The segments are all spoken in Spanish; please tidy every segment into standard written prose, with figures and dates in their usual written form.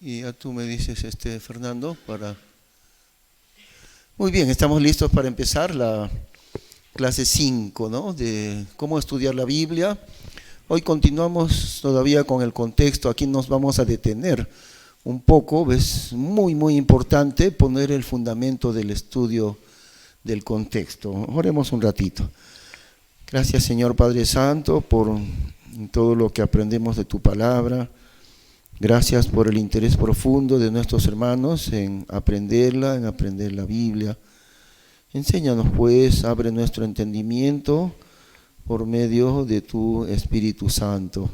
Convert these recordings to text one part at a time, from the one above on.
Y ya tú me dices, Fernando, para... Muy bien, estamos listos para empezar la clase 5, ¿no? De cómo estudiar la Biblia. Hoy continuamos todavía con el contexto, aquí nos vamos a detener un poco. Es muy importante poner el fundamento del estudio del contexto. Oremos un ratito. Gracias, Señor Padre Santo, por todo lo que aprendemos de tu palabra. Gracias por el interés profundo de nuestros hermanos en aprenderla, en aprender la Biblia. Enséñanos pues, abre nuestro entendimiento por medio de tu Espíritu Santo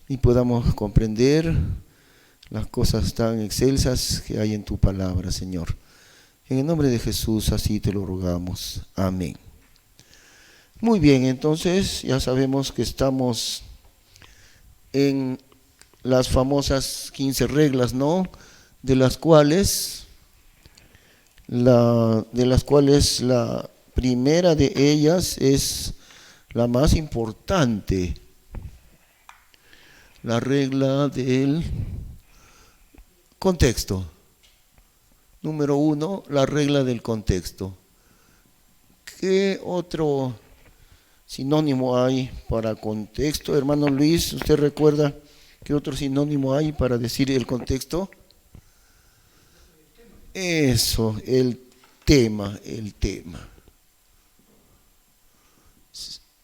y podamos comprender las cosas tan excelsas que hay en tu palabra, Señor. En el nombre de Jesús así te lo rogamos. Amén. Muy bien, entonces ya sabemos que estamos en las famosas 15 reglas, ¿no? De las cuales la primera de ellas es la más importante, la regla del contexto. Número 1, la regla del contexto. ¿Qué otro sinónimo hay para contexto? Hermano Luis, ¿usted recuerda qué otro sinónimo hay para decir el contexto? Eso, el tema.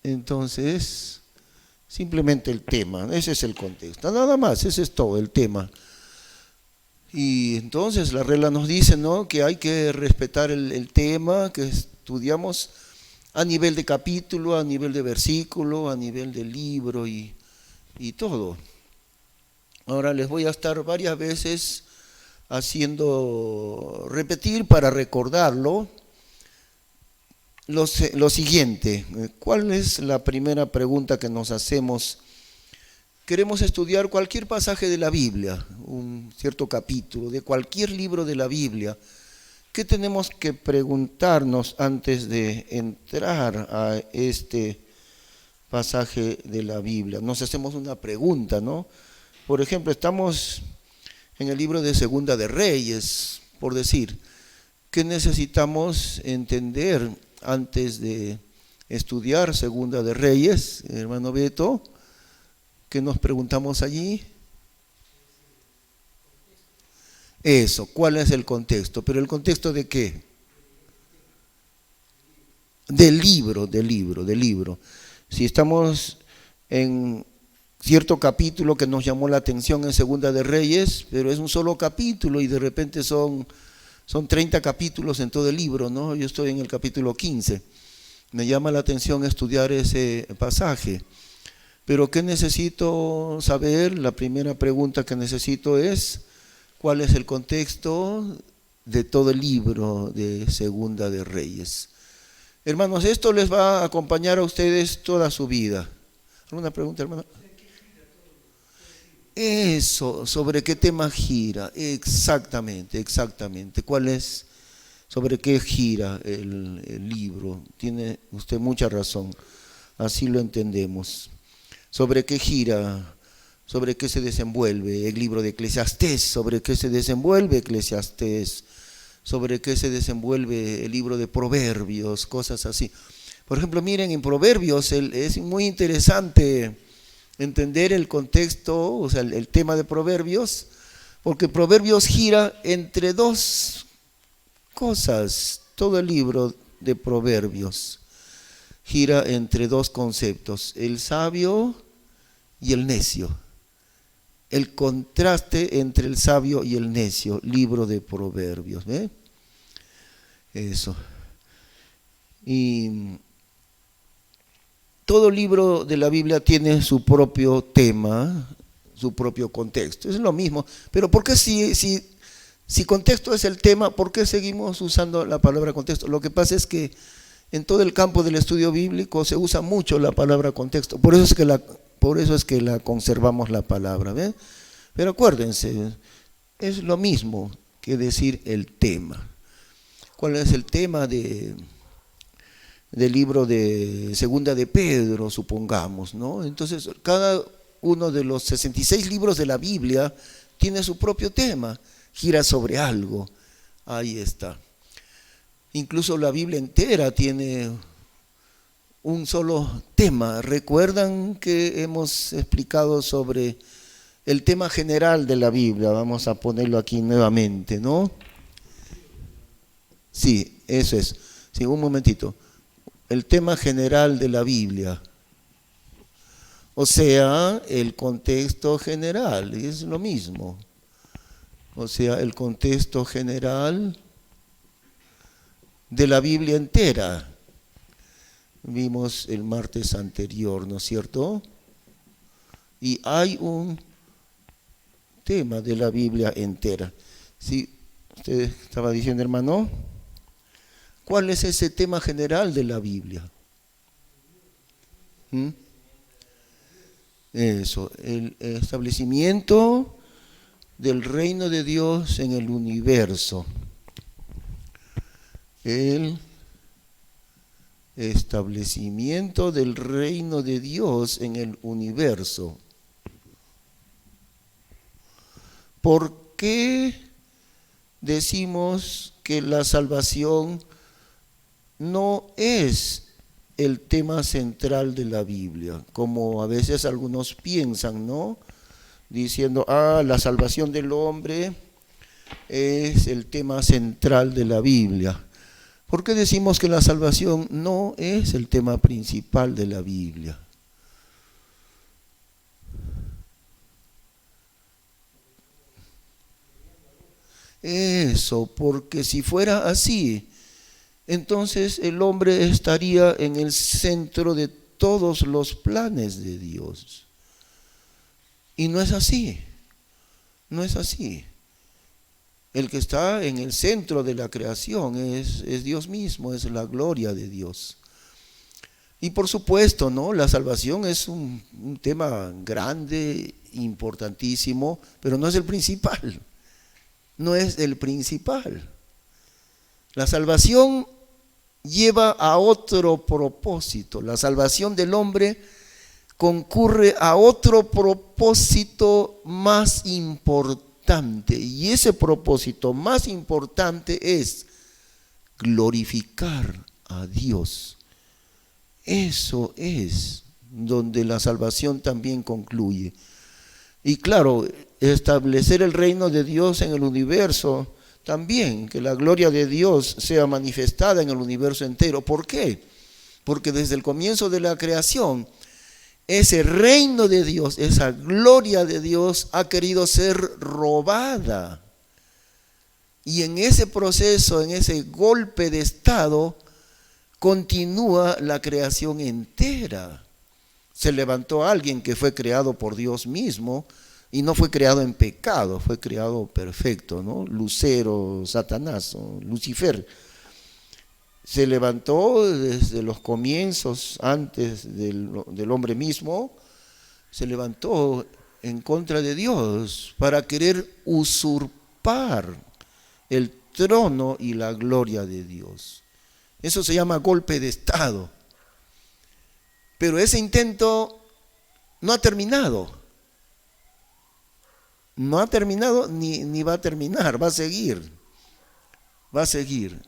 Entonces, simplemente el tema, ese es el contexto, nada más, ese es todo, el tema. Y entonces la regla nos dice, ¿no?, que hay que respetar el tema que estudiamos a nivel de capítulo, a nivel de versículo, a nivel de libro y todo. Ahora les voy a estar varias veces haciendo repetir para recordarlo lo siguiente. ¿Cuál es la primera pregunta que nos hacemos? Queremos estudiar cualquier pasaje de la Biblia, un cierto capítulo, de cualquier libro de la Biblia. ¿Qué tenemos que preguntarnos antes de entrar a este pasaje de la Biblia? Nos hacemos una pregunta, ¿no? Por ejemplo, estamos en el libro de Segunda de Reyes, por decir, ¿qué necesitamos entender antes de estudiar Segunda de Reyes, hermano Beto? ¿Qué nos preguntamos allí? Eso, ¿cuál es el contexto? ¿Pero el contexto de qué? Del libro. Si estamos en cierto capítulo que nos llamó la atención en Segunda de Reyes, pero es un solo capítulo y de repente son 30 capítulos en todo el libro, ¿no? Yo estoy en el capítulo 15. Me llama la atención estudiar ese pasaje. Pero ¿qué necesito saber? La primera pregunta que necesito es, ¿cuál es el contexto de todo el libro de Segunda de Reyes? Hermanos, esto les va a acompañar a ustedes toda su vida. ¿Alguna pregunta, hermano? Eso, ¿sobre qué tema gira? Exactamente. ¿Cuál es? ¿Sobre qué gira el libro? Tiene usted mucha razón, así lo entendemos. ¿Sobre qué gira? ¿Sobre qué se desenvuelve el libro de Eclesiastés? ¿Sobre qué se desenvuelve Eclesiastés? ¿Sobre qué se desenvuelve el libro de Proverbios? Cosas así. Por ejemplo, miren, en Proverbios es muy interesante entender el contexto, o sea, el tema de Proverbios, porque Proverbios gira entre dos cosas. Todo el libro de Proverbios gira entre dos conceptos, el sabio y el necio. El contraste entre el sabio y el necio, libro de Proverbios. ¿Ve? Eso. Y todo libro de la Biblia tiene su propio tema, su propio contexto. Es lo mismo. Pero ¿por qué si contexto es el tema, por qué seguimos usando la palabra contexto? Lo que pasa es que en todo el campo del estudio bíblico se usa mucho la palabra contexto. Por eso es que la conservamos la palabra. ¿Ve? Pero acuérdense, es lo mismo que decir el tema. ¿Cuál es el tema del libro de Segunda de Pedro, supongamos, ¿no? Entonces, cada uno de los 66 libros de la Biblia tiene su propio tema, gira sobre algo. Ahí está. Incluso la Biblia entera tiene un solo tema. ¿Recuerdan que hemos explicado sobre el tema general de la Biblia? Vamos a ponerlo aquí nuevamente, ¿no? Sí, eso es. Sí, un momentito. El tema general de la Biblia. O sea, el contexto general, es lo mismo. O sea, el contexto general de la Biblia entera. Vimos el martes anterior, ¿no es cierto? Y hay un tema de la Biblia entera. ¿Sí? Usted estaba diciendo, hermano, ¿cuál es ese tema general de la Biblia? Eso, el establecimiento del reino de Dios en el universo. El establecimiento del reino de Dios en el universo. ¿Por qué decimos que la salvación no es el tema central de la Biblia? Como a veces algunos piensan, ¿no? Diciendo, la salvación del hombre es el tema central de la Biblia. ¿Por qué decimos que la salvación no es el tema principal de la Biblia? Eso, porque si fuera así, entonces el hombre estaría en el centro de todos los planes de Dios. Y no es así, no es así. El que está en el centro de la creación es Dios mismo, es la gloria de Dios. Y por supuesto, ¿no? La salvación es un tema grande, importantísimo, pero no es el principal. No es el principal. La salvación lleva a otro propósito. La salvación del hombre concurre a otro propósito más importante. Y ese propósito más importante es glorificar a Dios. Eso es donde la salvación también concluye. Y claro, establecer el reino de Dios en el universo también, que la gloria de Dios sea manifestada en el universo entero. ¿Por qué? Porque desde el comienzo de la creación, ese reino de Dios, esa gloria de Dios ha querido ser robada. Y en ese proceso, en ese golpe de estado, continúa la creación entera. Se levantó alguien que fue creado por Dios mismo y no fue creado en pecado, fue creado perfecto, ¿no? Lucero, Satanás, ¿no? Lucifer. Se levantó desde los comienzos, antes del hombre mismo, se levantó en contra de Dios para querer usurpar el trono y la gloria de Dios. Eso se llama golpe de estado. Pero ese intento no ha terminado. No ha terminado ni va a terminar, va a seguir. Va a seguir.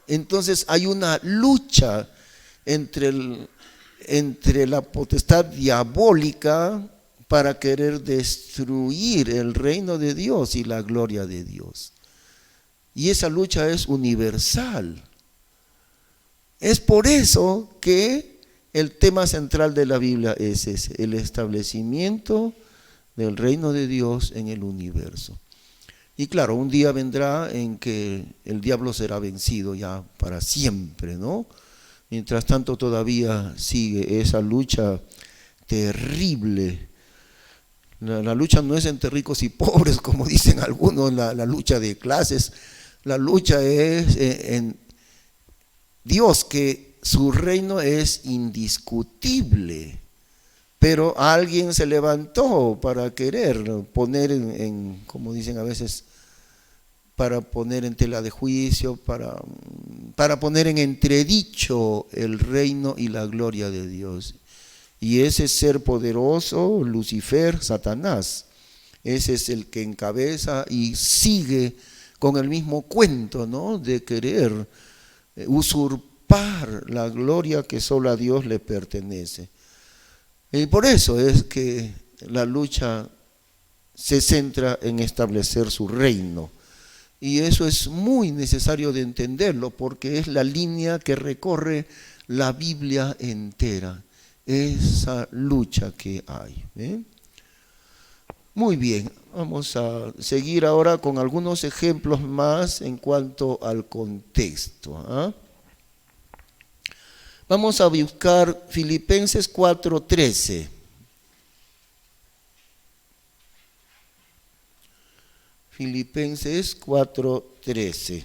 Entonces hay una lucha entre la potestad diabólica para querer destruir el reino de Dios y la gloria de Dios. Y esa lucha es universal. Es por eso que el tema central de la Biblia es ese, el establecimiento del reino de Dios en el universo. Y claro, un día vendrá en que el diablo será vencido ya para siempre, ¿no? Mientras tanto todavía sigue esa lucha terrible. La lucha no es entre ricos y pobres, como dicen algunos, la lucha de clases. La lucha es en Dios, que su reino es indiscutible. Pero alguien se levantó para querer poner como dicen a veces, para poner en tela de juicio, para poner en entredicho el reino y la gloria de Dios. Y ese ser poderoso, Lucifer, Satanás, Ese es el que encabeza y sigue con el mismo cuento, ¿no? De querer usurpar la gloria que solo a Dios le pertenece. Y por eso es que la lucha se centra en establecer su reino. Y eso es muy necesario de entenderlo porque es la línea que recorre la Biblia entera, esa lucha que hay. Muy bien, vamos a seguir ahora con algunos ejemplos más en cuanto al contexto. Vamos a buscar Filipenses 4:13. Filipenses 4:13.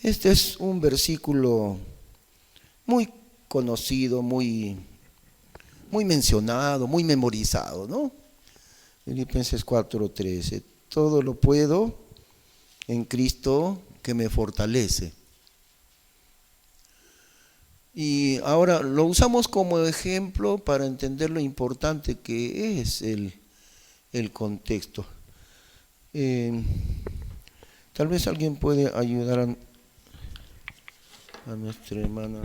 Este es un versículo muy conocido, muy mencionado, muy memorizado, ¿no? Filipenses 4:13. Todo lo puedo en Cristo que me fortalece. Y ahora lo usamos como ejemplo para entender lo importante que es el contexto. Tal vez alguien puede ayudar a nuestra hermana.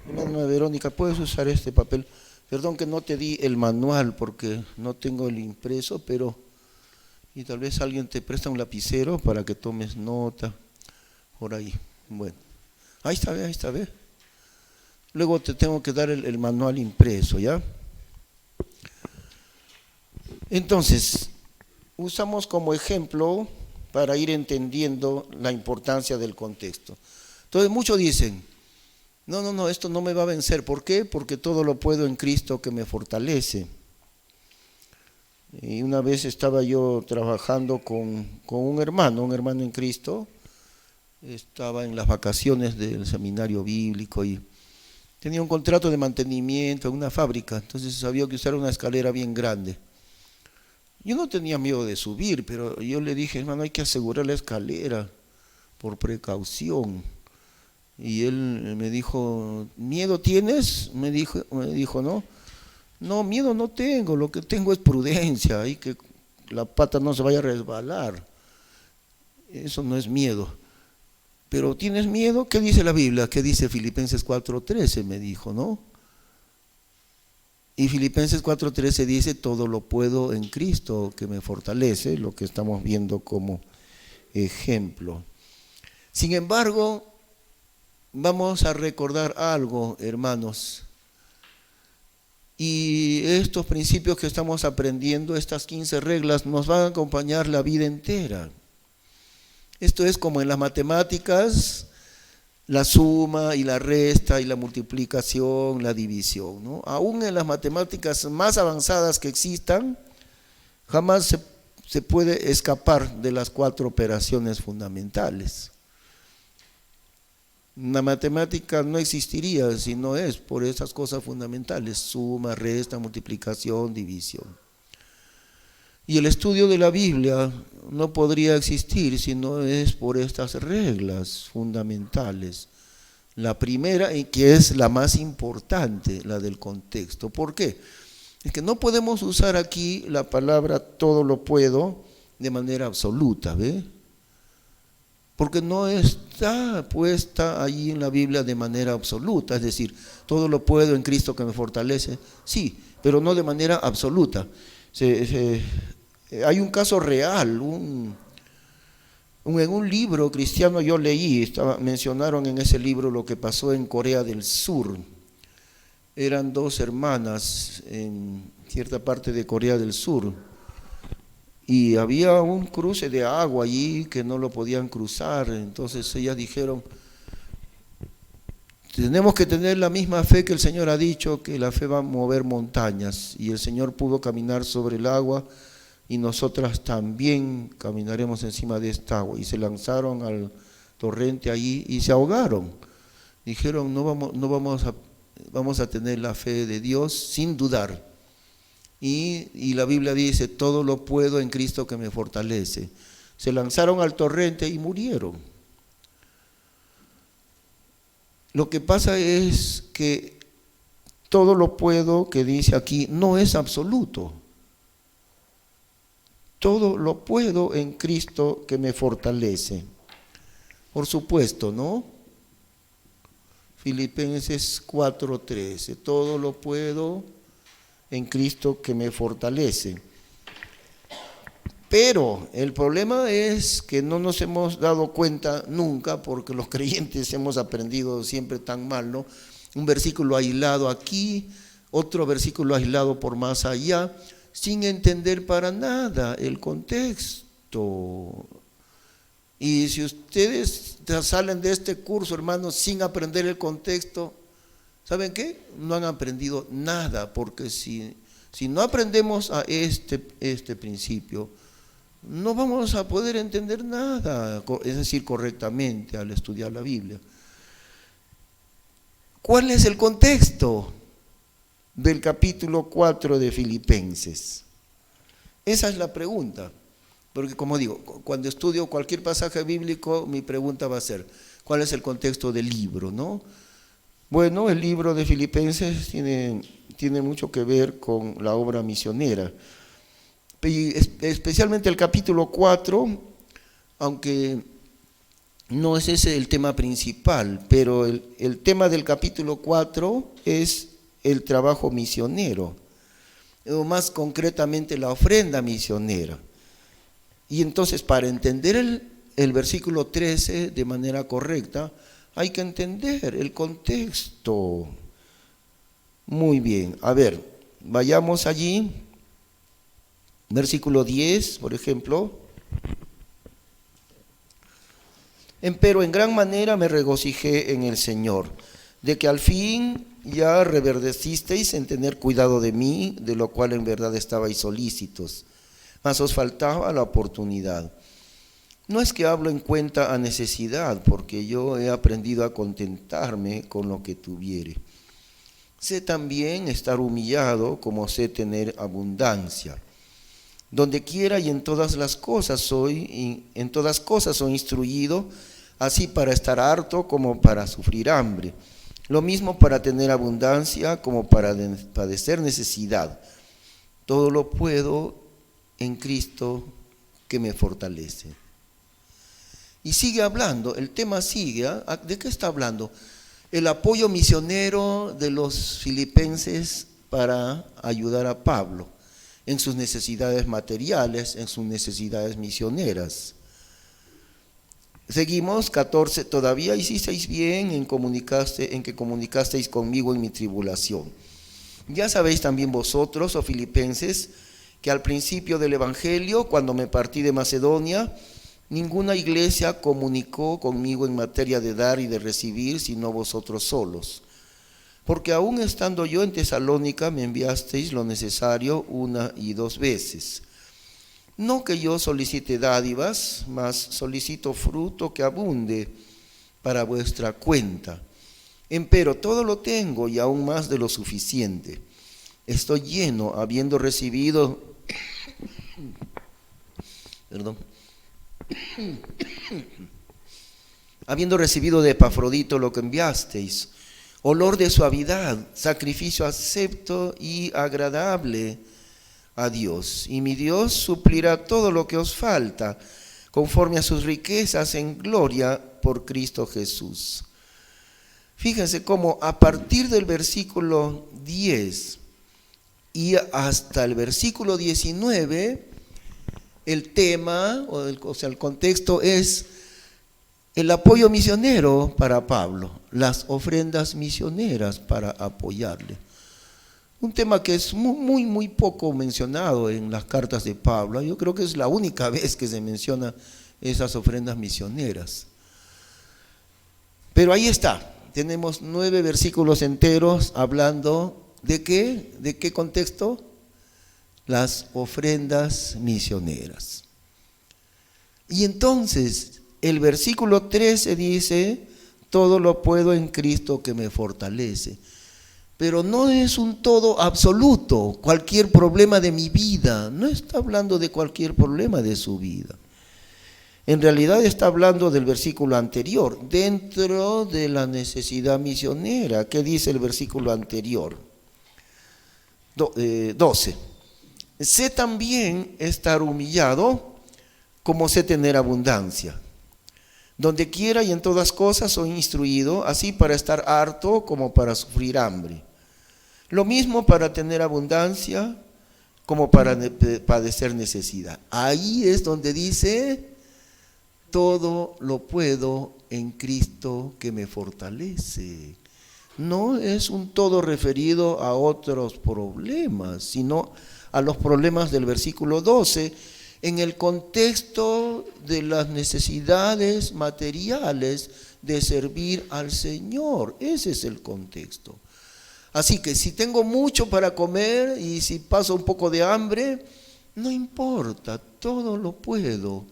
Hermana Verónica, ¿puedes usar este papel? Perdón que no te di el manual porque no tengo el impreso, pero y tal vez alguien te presta un lapicero para que tomes nota por ahí. Bueno, ahí está, ¿ves? Luego te tengo que dar el manual impreso, ¿ya? Entonces, usamos como ejemplo para ir entendiendo la importancia del contexto. Entonces, muchos dicen, no, esto no me va a vencer. ¿Por qué? Porque todo lo puedo en Cristo que me fortalece. Y una vez estaba yo trabajando con un hermano en Cristo, estaba en las vacaciones del seminario bíblico y tenía un contrato de mantenimiento en una fábrica, entonces había que usar una escalera bien grande. Yo no tenía miedo de subir, pero yo le dije, hermano, hay que asegurar la escalera por precaución. Y él me dijo, ¿miedo tienes? Me dijo, ¿no? No, miedo no tengo, lo que tengo es prudencia, y que la pata no se vaya a resbalar. Eso no es miedo. Pero ¿tienes miedo? ¿Qué dice la Biblia? ¿Qué dice Filipenses 4:13? Me dijo, ¿no? Y Filipenses 4:13 dice, todo lo puedo en Cristo que me fortalece, lo que estamos viendo como ejemplo. Sin embargo, vamos a recordar algo, hermanos. Y estos principios que estamos aprendiendo, estas 15 reglas, nos van a acompañar la vida entera. Esto es como en las matemáticas, la suma y la resta y la multiplicación, la división, ¿no? Aún en las matemáticas más avanzadas que existan, jamás se puede escapar de las 4 operaciones fundamentales. La matemática no existiría si no es por esas cosas fundamentales: suma, resta, multiplicación, división. Y el estudio de la Biblia no podría existir si no es por estas reglas fundamentales. La primera, y que es la más importante, la del contexto. ¿Por qué? Es que no podemos usar aquí la palabra todo lo puedo de manera absoluta, ¿ve? Porque no está puesta allí en la Biblia de manera absoluta, es decir, todo lo puedo en Cristo que me fortalece, sí, pero no de manera absoluta. Hay un caso real, en un libro cristiano yo leí, mencionaron en ese libro lo que pasó en Corea del Sur. Eran 2 hermanas en cierta parte de Corea del Sur y había un cruce de agua allí que no lo podían cruzar. Entonces ellas dijeron, tenemos que tener la misma fe que el Señor ha dicho, que la fe va a mover montañas, y el Señor pudo caminar sobre el agua y nosotras también caminaremos encima de esta agua. Y se lanzaron al torrente allí y se ahogaron. Dijeron, vamos a tener la fe de Dios sin dudar. Y la Biblia dice, todo lo puedo en Cristo que me fortalece. Se lanzaron al torrente y murieron. Lo que pasa es que todo lo puedo que dice aquí no es absoluto. Todo lo puedo en Cristo que me fortalece. Por supuesto, ¿no? Filipenses 4:13, todo lo puedo en Cristo que me fortalece. Pero el problema es que no nos hemos dado cuenta nunca, porque los creyentes hemos aprendido siempre tan mal, ¿no? Un versículo aislado aquí, otro versículo aislado por más allá, sin entender para nada el contexto. Y si ustedes salen de este curso, hermanos, sin aprender el contexto, ¿saben qué? No han aprendido nada, porque si no aprendemos a este principio, no vamos a poder entender nada, es decir, correctamente al estudiar la Biblia. ¿Cuál es el contexto del capítulo 4 de Filipenses? Esa es la pregunta, porque como digo, cuando estudio cualquier pasaje bíblico, mi pregunta va a ser, ¿cuál es el contexto del libro, no? Bueno, el libro de Filipenses tiene mucho que ver con la obra misionera, y especialmente el capítulo 4, aunque no es ese el tema principal, pero el tema del capítulo 4 es el trabajo misionero, o más concretamente la ofrenda misionera. Y entonces, para entender el versículo 13 de manera correcta, hay que entender el contexto. Muy bien, a ver, vayamos allí. Versículo 10, por ejemplo. Empero en gran manera me regocijé en el Señor, de que al fin ya reverdecisteis en tener cuidado de mí, de lo cual en verdad estabais solícitos, mas os faltaba la oportunidad. No es que hablo en cuenta a necesidad, porque yo he aprendido a contentarme con lo que tuviere. Sé también estar humillado, como sé tener abundancia. Donde quiera y en todas cosas soy instruido, así para estar harto como para sufrir hambre. Lo mismo para tener abundancia como para padecer necesidad. Todo lo puedo en Cristo que me fortalece. Y sigue hablando, el tema sigue, ¿de qué está hablando? El apoyo misionero de los filipenses para ayudar a Pablo en sus necesidades materiales, en sus necesidades misioneras. Seguimos, 14, todavía hicisteis bien en que comunicasteis conmigo en mi tribulación. Ya sabéis también vosotros, oh filipenses, que al principio del Evangelio, cuando me partí de Macedonia, ninguna iglesia comunicó conmigo en materia de dar y de recibir, sino vosotros solos. Porque aún estando yo en Tesalónica me enviasteis lo necesario 1 y 2 veces. No que yo solicite dádivas, mas solicito fruto que abunde para vuestra cuenta. Empero todo lo tengo y aún más de lo suficiente. Estoy lleno, habiendo recibido de Epafrodito lo que enviasteis, olor de suavidad, sacrificio acepto y agradable a Dios. Y mi Dios suplirá todo lo que os falta, conforme a sus riquezas en gloria por Cristo Jesús. Fíjense cómo a partir del versículo 10 y hasta el versículo 19, el tema, o sea, el contexto es el apoyo misionero para Pablo, las ofrendas misioneras para apoyarle. Un tema que es muy, muy poco mencionado en las cartas de Pablo. Yo creo que es la única vez que se menciona esas ofrendas misioneras. Pero ahí está, tenemos 9 versículos enteros hablando ¿de qué? ¿De qué contexto? las ofrendas misioneras. Y entonces el versículo 13 dice, todo lo puedo en Cristo que me fortalece. Pero no es un todo absoluto, cualquier problema de mi vida. No está hablando de cualquier problema de su vida. En realidad está hablando del versículo anterior, dentro de la necesidad misionera. ¿Qué dice el versículo anterior? 12. Sé también estar humillado como sé tener abundancia. Donde quiera y en todas cosas soy instruido, así para estar harto como para sufrir hambre. Lo mismo para tener abundancia como para padecer necesidad. Ahí es donde dice, todo lo puedo en Cristo que me fortalece. No es un todo referido a otros problemas, sino a los problemas del versículo 12, en el contexto de las necesidades materiales de servir al Señor. Ese es el contexto. Así que si tengo mucho para comer y si paso un poco de hambre, no importa, todo lo puedo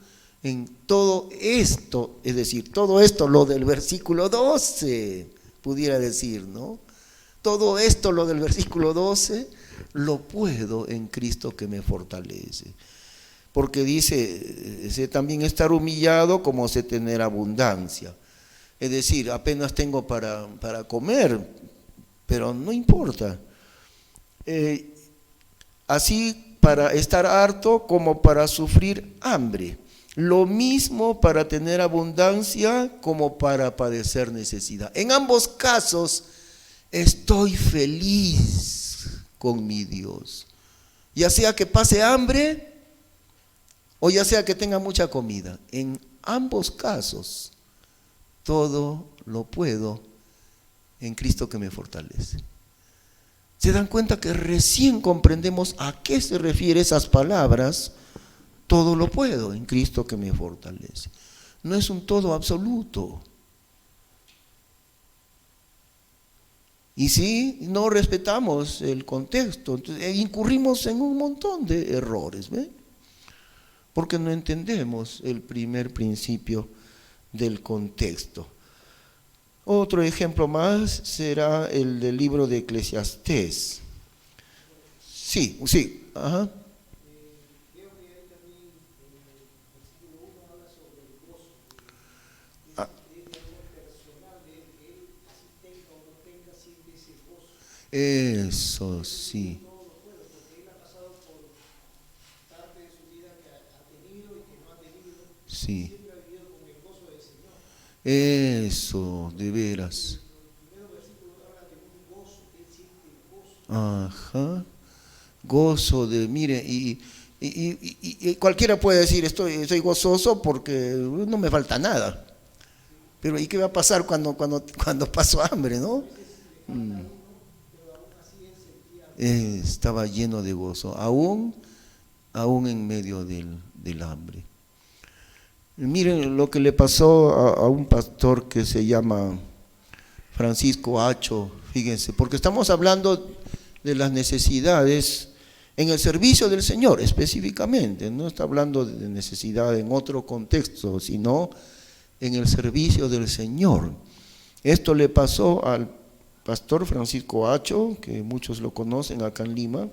en todo esto, es decir, todo esto, lo del versículo 12, pudiera decir, ¿no? Todo esto, lo del versículo 12, lo puedo en Cristo que me fortalece. Porque dice, sé también estar humillado como sé tener abundancia. Es decir, apenas tengo para comer, pero no importa. Así para estar harto como para sufrir hambre. Lo mismo para tener abundancia como para padecer necesidad. En ambos casos estoy feliz con mi Dios. Ya sea que pase hambre o ya sea que tenga mucha comida. En ambos casos todo lo puedo en Cristo que me fortalece. ¿Se dan cuenta que recién comprendemos a qué se refieren esas palabras? Todo lo puedo en Cristo que me fortalece. No es un todo absoluto. Y si no respetamos el contexto, entonces incurrimos en un montón de errores, ¿ve? Porque no entendemos el primer principio del contexto. Otro ejemplo más será el del libro de Eclesiastés. Sí, ajá. Ah, eso sí. Sí. Eso, de veras. Ajá. Gozo de, mire, y cualquiera puede decir, estoy gozoso porque no me falta nada. Pero ¿y qué va a pasar cuando paso hambre, no? Estaba lleno de gozo, aún en medio del hambre. Miren lo que le pasó a un pastor que se llama Francisco Acho, fíjense, porque estamos hablando de las necesidades en el servicio del Señor específicamente, no está hablando de necesidad en otro contexto, sino en el servicio del Señor. Esto le pasó al pastor Francisco Acho, que muchos lo conocen acá en Lima.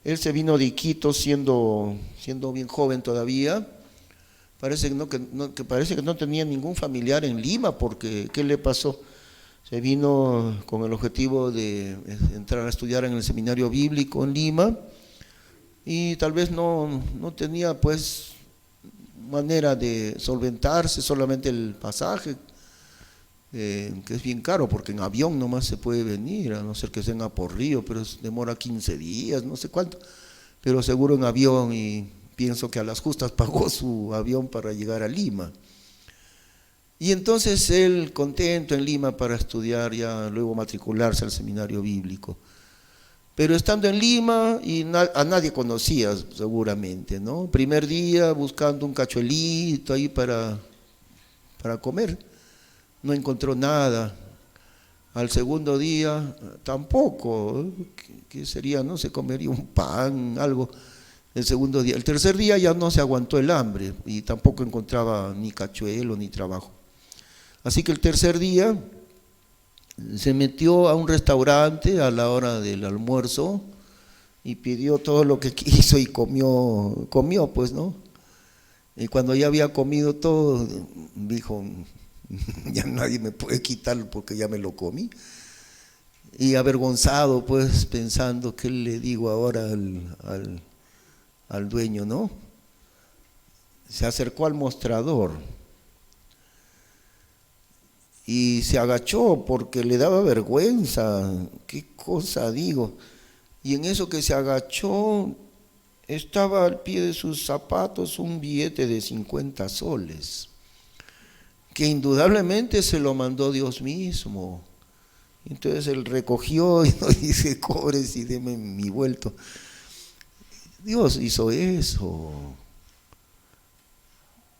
Él se vino de Iquitos siendo bien joven todavía. Parece que no tenía ningún familiar en Lima, porque ¿qué le pasó? Se vino con el objetivo de entrar a estudiar en el seminario bíblico en Lima y tal vez no tenía pues manera de solventarse, solamente el pasaje, que es bien caro porque en avión nomás se puede venir, a no ser que sea por río, pero demora 15 días, no sé cuánto, pero seguro en avión, y pienso que a las justas pagó su avión para llegar a Lima. Y entonces él contento en Lima para estudiar, ya luego matricularse al seminario bíblico. Pero estando en Lima, y a nadie conocía seguramente, ¿no? Primer día buscando un cachuelito ahí para comer, no encontró nada. Al segundo día tampoco, ¿qué sería? No se comería un pan, algo. El segundo día, el tercer día ya no se aguantó el hambre y tampoco encontraba ni cachuelo ni trabajo. Así que el tercer día se metió a un restaurante a la hora del almuerzo y pidió todo lo que quiso y comió pues, ¿no? Y cuando ya había comido todo, dijo, ya nadie me puede quitar porque ya me lo comí. Y avergonzado, pues, pensando, ¿qué le digo ahora al dueño, no? Se acercó al mostrador y se agachó porque le daba vergüenza. ¿Qué cosa digo? Y en eso que se agachó, estaba al pie de sus zapatos un billete de 50 soles, que indudablemente se lo mandó Dios mismo. Entonces él recogió y nos dice, cobres y deme mi vuelto. Dios hizo eso,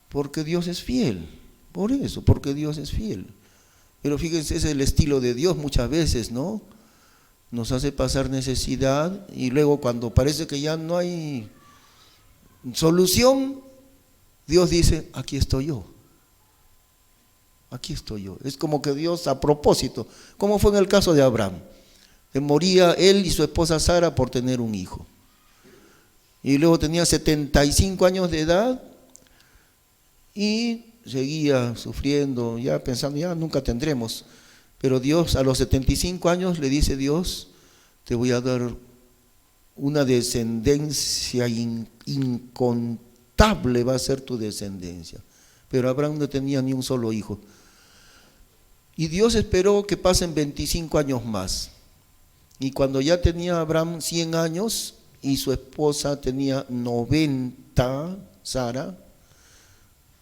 porque Dios es fiel, por eso, porque Dios es fiel. Pero fíjense, ese es el estilo de Dios muchas veces, ¿no? Nos hace pasar necesidad y luego cuando parece que ya no hay solución, Dios dice, aquí estoy yo. Aquí estoy yo. Es como que Dios a propósito, como fue en el caso de Abraham, que moría él y su esposa Sara por tener un hijo. Y luego tenía 75 años de edad y seguía sufriendo, ya pensando, ya nunca tendremos. Pero Dios a los 75 años le dice Dios, te voy a dar una descendencia incontable, va a ser tu descendencia. Pero Abraham no tenía ni un solo hijo. Y Dios esperó que pasen 25 años más. Y cuando ya tenía Abraham 100 años y su esposa tenía 90, Sara,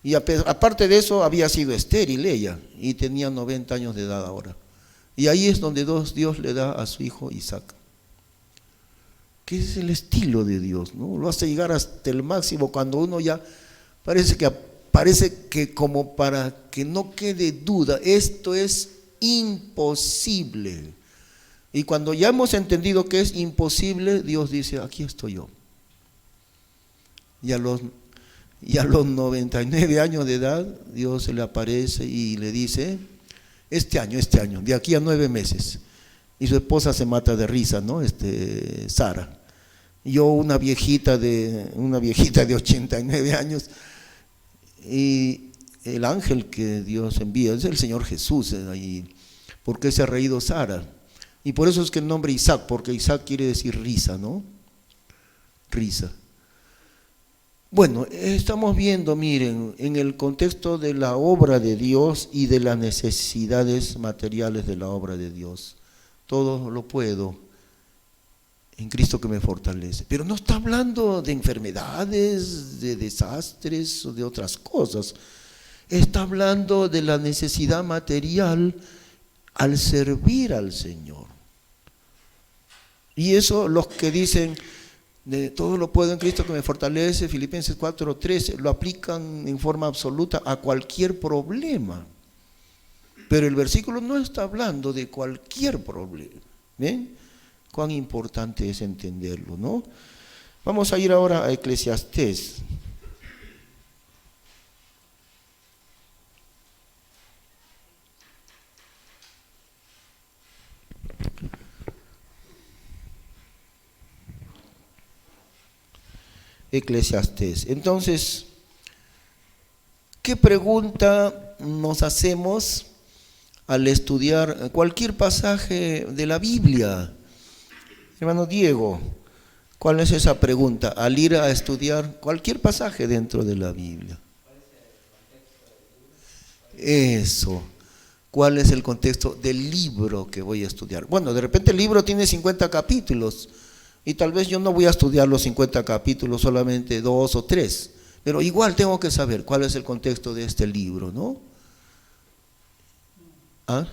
y aparte de eso había sido estéril ella y tenía 90 años de edad ahora. Y ahí es donde Dios le da a su hijo Isaac. Que es el estilo de Dios, ¿no? Lo hace llegar hasta el máximo cuando uno ya parece que como para que no quede duda, esto es imposible. Y cuando ya hemos entendido que es imposible, Dios dice, aquí estoy yo. Y a los 99 años de edad, Dios se le aparece y le dice, este año, de aquí a 9 meses. Y su esposa se mata de risa, ¿no? Sara. Yo una viejita de 89 años. Y el ángel que Dios envía es el Señor Jesús. ¿Por qué se ha reído Sara? Y por eso es que el nombre Isaac, porque Isaac quiere decir risa, ¿no? Risa. Bueno, estamos viendo, miren, en el contexto de la obra de Dios y de las necesidades materiales de la obra de Dios. Todo lo puedo en Cristo que me fortalece. Pero no está hablando de enfermedades, de desastres o de otras cosas. Está hablando de la necesidad material al servir al Señor. Y eso los que dicen, de todo lo puedo en Cristo que me fortalece, Filipenses 4:13, lo aplican en forma absoluta a cualquier problema. Pero el versículo no está hablando de cualquier problema. ¿Ven? Cuán importante es entenderlo, ¿no? Vamos a ir ahora a Eclesiastés. Eclesiastés. Entonces, ¿qué pregunta nos hacemos al estudiar cualquier pasaje de la Biblia? Hermano Diego, ¿cuál es esa pregunta al ir a estudiar cualquier pasaje dentro de la Biblia? Eso. ¿Cuál es el contexto del libro que voy a estudiar? Bueno, de repente el libro tiene 50 capítulos y tal vez yo no voy a estudiar los 50 capítulos, solamente 2 o 3, pero igual tengo que saber cuál es el contexto de este libro, ¿no? ¿Ah?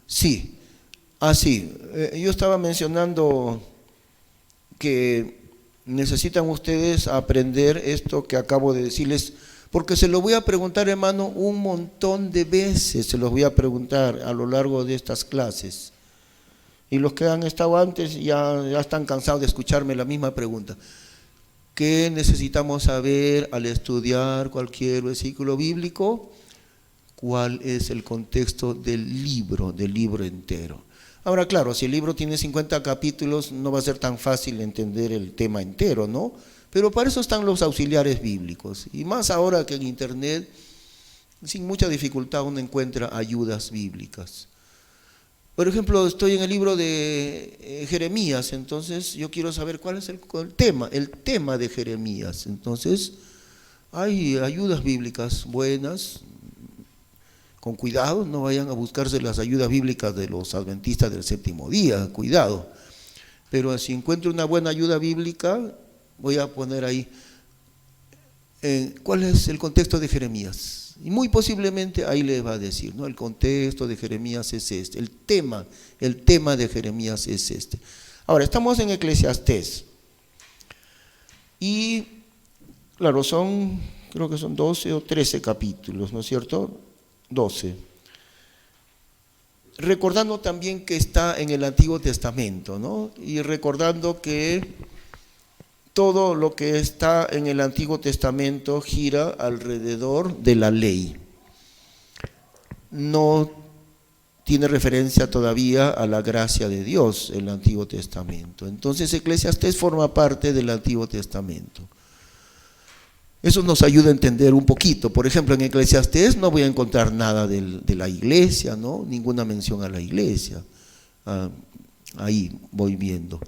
Sí, así. Yo estaba mencionando que necesitan ustedes aprender esto que acabo de decirles, porque se lo voy a preguntar, hermano, un montón de veces, se los voy a preguntar a lo largo de estas clases. Y los que han estado antes ya están cansados de escucharme la misma pregunta. ¿Qué necesitamos saber al estudiar cualquier versículo bíblico? ¿Cuál es el contexto del libro entero? Ahora, claro, si el libro tiene 50 capítulos, no va a ser tan fácil entender el tema entero, ¿no? Pero para eso están los auxiliares bíblicos. Y más ahora que en Internet, sin mucha dificultad uno encuentra ayudas bíblicas. Por ejemplo, estoy en el libro de Jeremías, entonces yo quiero saber cuál es el tema de Jeremías. Entonces, hay ayudas bíblicas buenas. Con cuidado, no vayan a buscarse las ayudas bíblicas de los adventistas del séptimo día, cuidado. Pero si encuentro una buena ayuda bíblica, voy a poner ahí, ¿cuál es el contexto de Jeremías? Y muy posiblemente ahí le va a decir, ¿no? El contexto de Jeremías es este, el tema de Jeremías es este. Ahora, estamos en Eclesiastés. Y, claro, creo que son 12 o 13 capítulos, ¿no es cierto? 12. Recordando también que está en el Antiguo Testamento, ¿no? Y recordando que todo lo que está en el Antiguo Testamento gira alrededor de la ley. No tiene referencia todavía a la gracia de Dios en el Antiguo Testamento. Entonces, Eclesiastés forma parte del Antiguo Testamento. Eso nos ayuda a entender un poquito. Por ejemplo, en Eclesiastés no voy a encontrar nada de la iglesia, ¿no? Ninguna mención a la iglesia. Ahí voy viendo.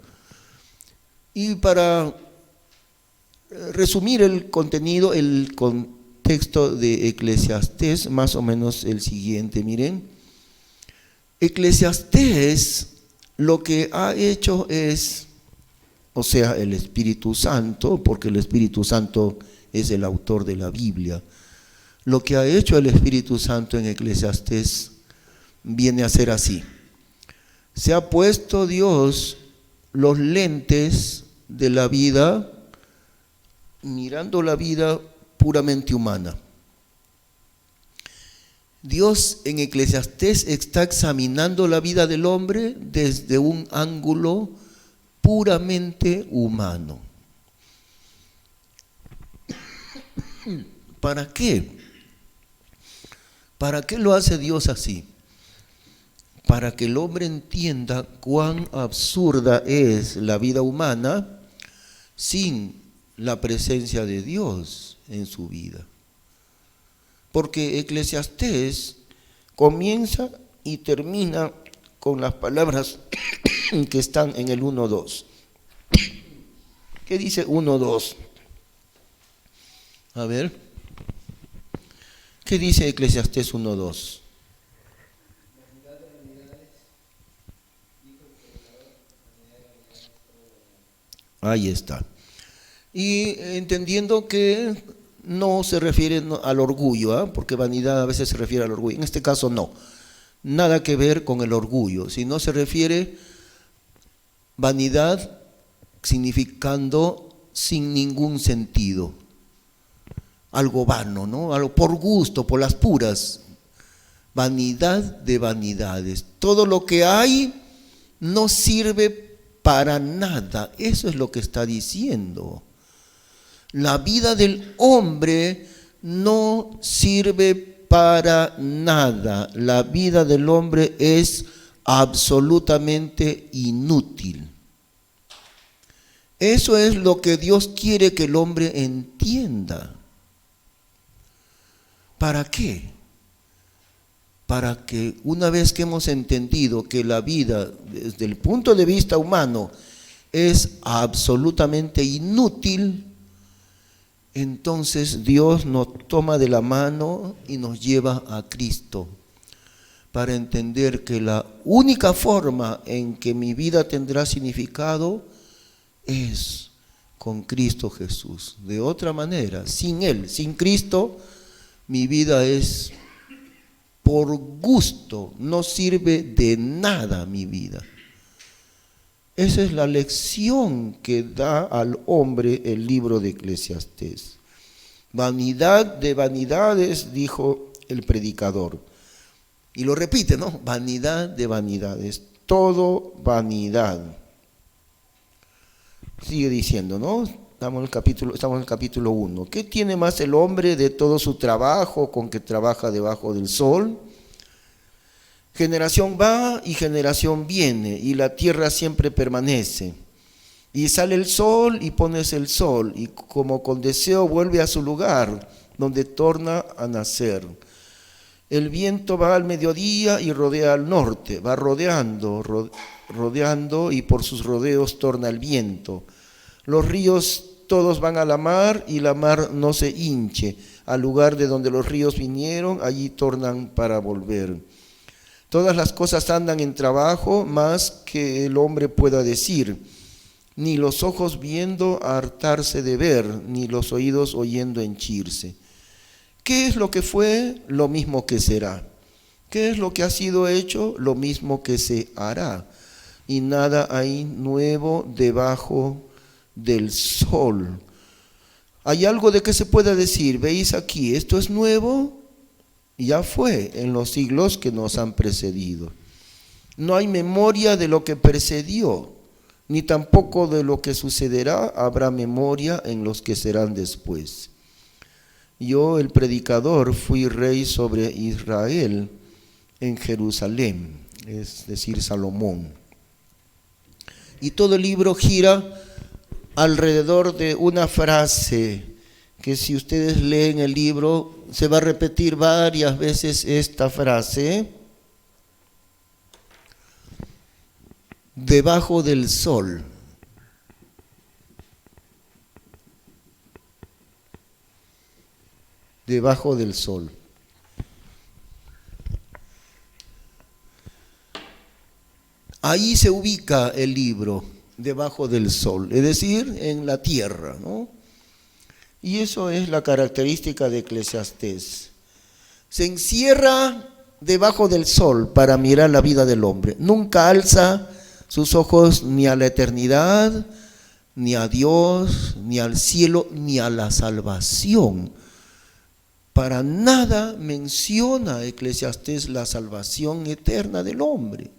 Y para resumir el contenido, el contexto de Eclesiastés, más o menos el siguiente, miren. Eclesiastés lo que ha hecho es, o sea, el Espíritu Santo, porque el Espíritu Santo es el autor de la Biblia. Lo que ha hecho el Espíritu Santo en Eclesiastés viene a ser así. Se ha puesto Dios los lentes de la vida, mirando la vida puramente humana. Dios en Eclesiastés está examinando la vida del hombre desde un ángulo puramente humano. ¿Para qué? ¿Para qué lo hace Dios así? Para que el hombre entienda cuán absurda es la vida humana sin la presencia de Dios en su vida. Porque Eclesiastés comienza y termina con las palabras que están en el 1.2. ¿Qué dice 1.2? A ver, ¿qué dice Eclesiastés 1.2? Ahí está. Y entendiendo que no se refiere al orgullo, porque vanidad a veces se refiere al orgullo. En este caso no, nada que ver con el orgullo, sino se refiere vanidad significando sin ningún sentido. Algo vano, ¿no? Algo por gusto, por las puras. Vanidad de vanidades. Todo lo que hay no sirve para nada. Eso es lo que está diciendo. La vida del hombre no sirve para nada. La vida del hombre es absolutamente inútil. Eso es lo que Dios quiere que el hombre entienda. ¿Para qué? Para que una vez que hemos entendido que la vida desde el punto de vista humano es absolutamente inútil, entonces Dios nos toma de la mano y nos lleva a Cristo para entender que la única forma en que mi vida tendrá significado es con Cristo Jesús. De otra manera, sin Él, sin Cristo, mi vida es por gusto, no sirve de nada mi vida. Esa es la lección que da al hombre el libro de Eclesiastés. Vanidad de vanidades, dijo el predicador. Y lo repite, ¿no? Vanidad de vanidades, todo vanidad. Sigue diciendo, ¿no? Estamos en el capítulo 1. ¿Qué tiene más el hombre de todo su trabajo con que trabaja debajo del sol? Generación va y generación viene, y la tierra siempre permanece. Y sale el sol y pones el sol, y como con deseo vuelve a su lugar, donde torna a nacer. El viento va al mediodía y rodea al norte, va rodeando, y por sus rodeos torna el viento. Los ríos todos van a la mar y la mar no se hinche. Al lugar de donde los ríos vinieron, allí tornan para volver. Todas las cosas andan en trabajo, más que el hombre pueda decir, ni los ojos viendo hartarse de ver, ni los oídos oyendo henchirse. ¿Qué es lo que fue? Lo mismo que será. ¿Qué es lo que ha sido hecho? Lo mismo que se hará. Y nada hay nuevo debajo del sol. ¿Hay algo de que se pueda decir? ¿Veis aquí? ¿Esto es nuevo? Ya fue en los siglos que nos han precedido. No hay memoria de lo que precedió, ni tampoco de lo que sucederá habrá memoria en los que serán después. Yo, el predicador, fui rey sobre Israel en Jerusalén, es decir, Salomón. Y todo el libro gira alrededor de una frase que si ustedes leen el libro se va a repetir varias veces esta frase: debajo del sol. Debajo del sol. Ahí se ubica el libro, debajo del sol, es decir, en la tierra, ¿no? Y eso es la característica de Eclesiastés. Se encierra debajo del sol para mirar la vida del hombre. Nunca alza sus ojos ni a la eternidad, ni a Dios, ni al cielo, ni a la salvación. Para nada menciona Eclesiastés la salvación eterna del hombre.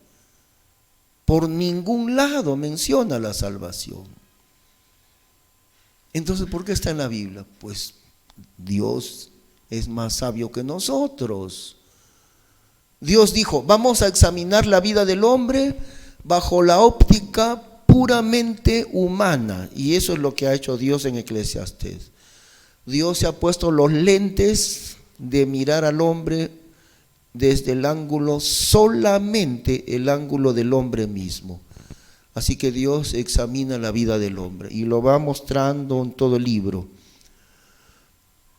Por ningún lado menciona la salvación. Entonces, ¿por qué está en la Biblia? Pues Dios es más sabio que nosotros. Dios dijo, vamos a examinar la vida del hombre bajo la óptica puramente humana. Y eso es lo que ha hecho Dios en Eclesiastés. Dios se ha puesto los lentes de mirar al hombre desde el ángulo, solamente el ángulo del hombre mismo. Así que Dios examina la vida del hombre y lo va mostrando en todo el libro.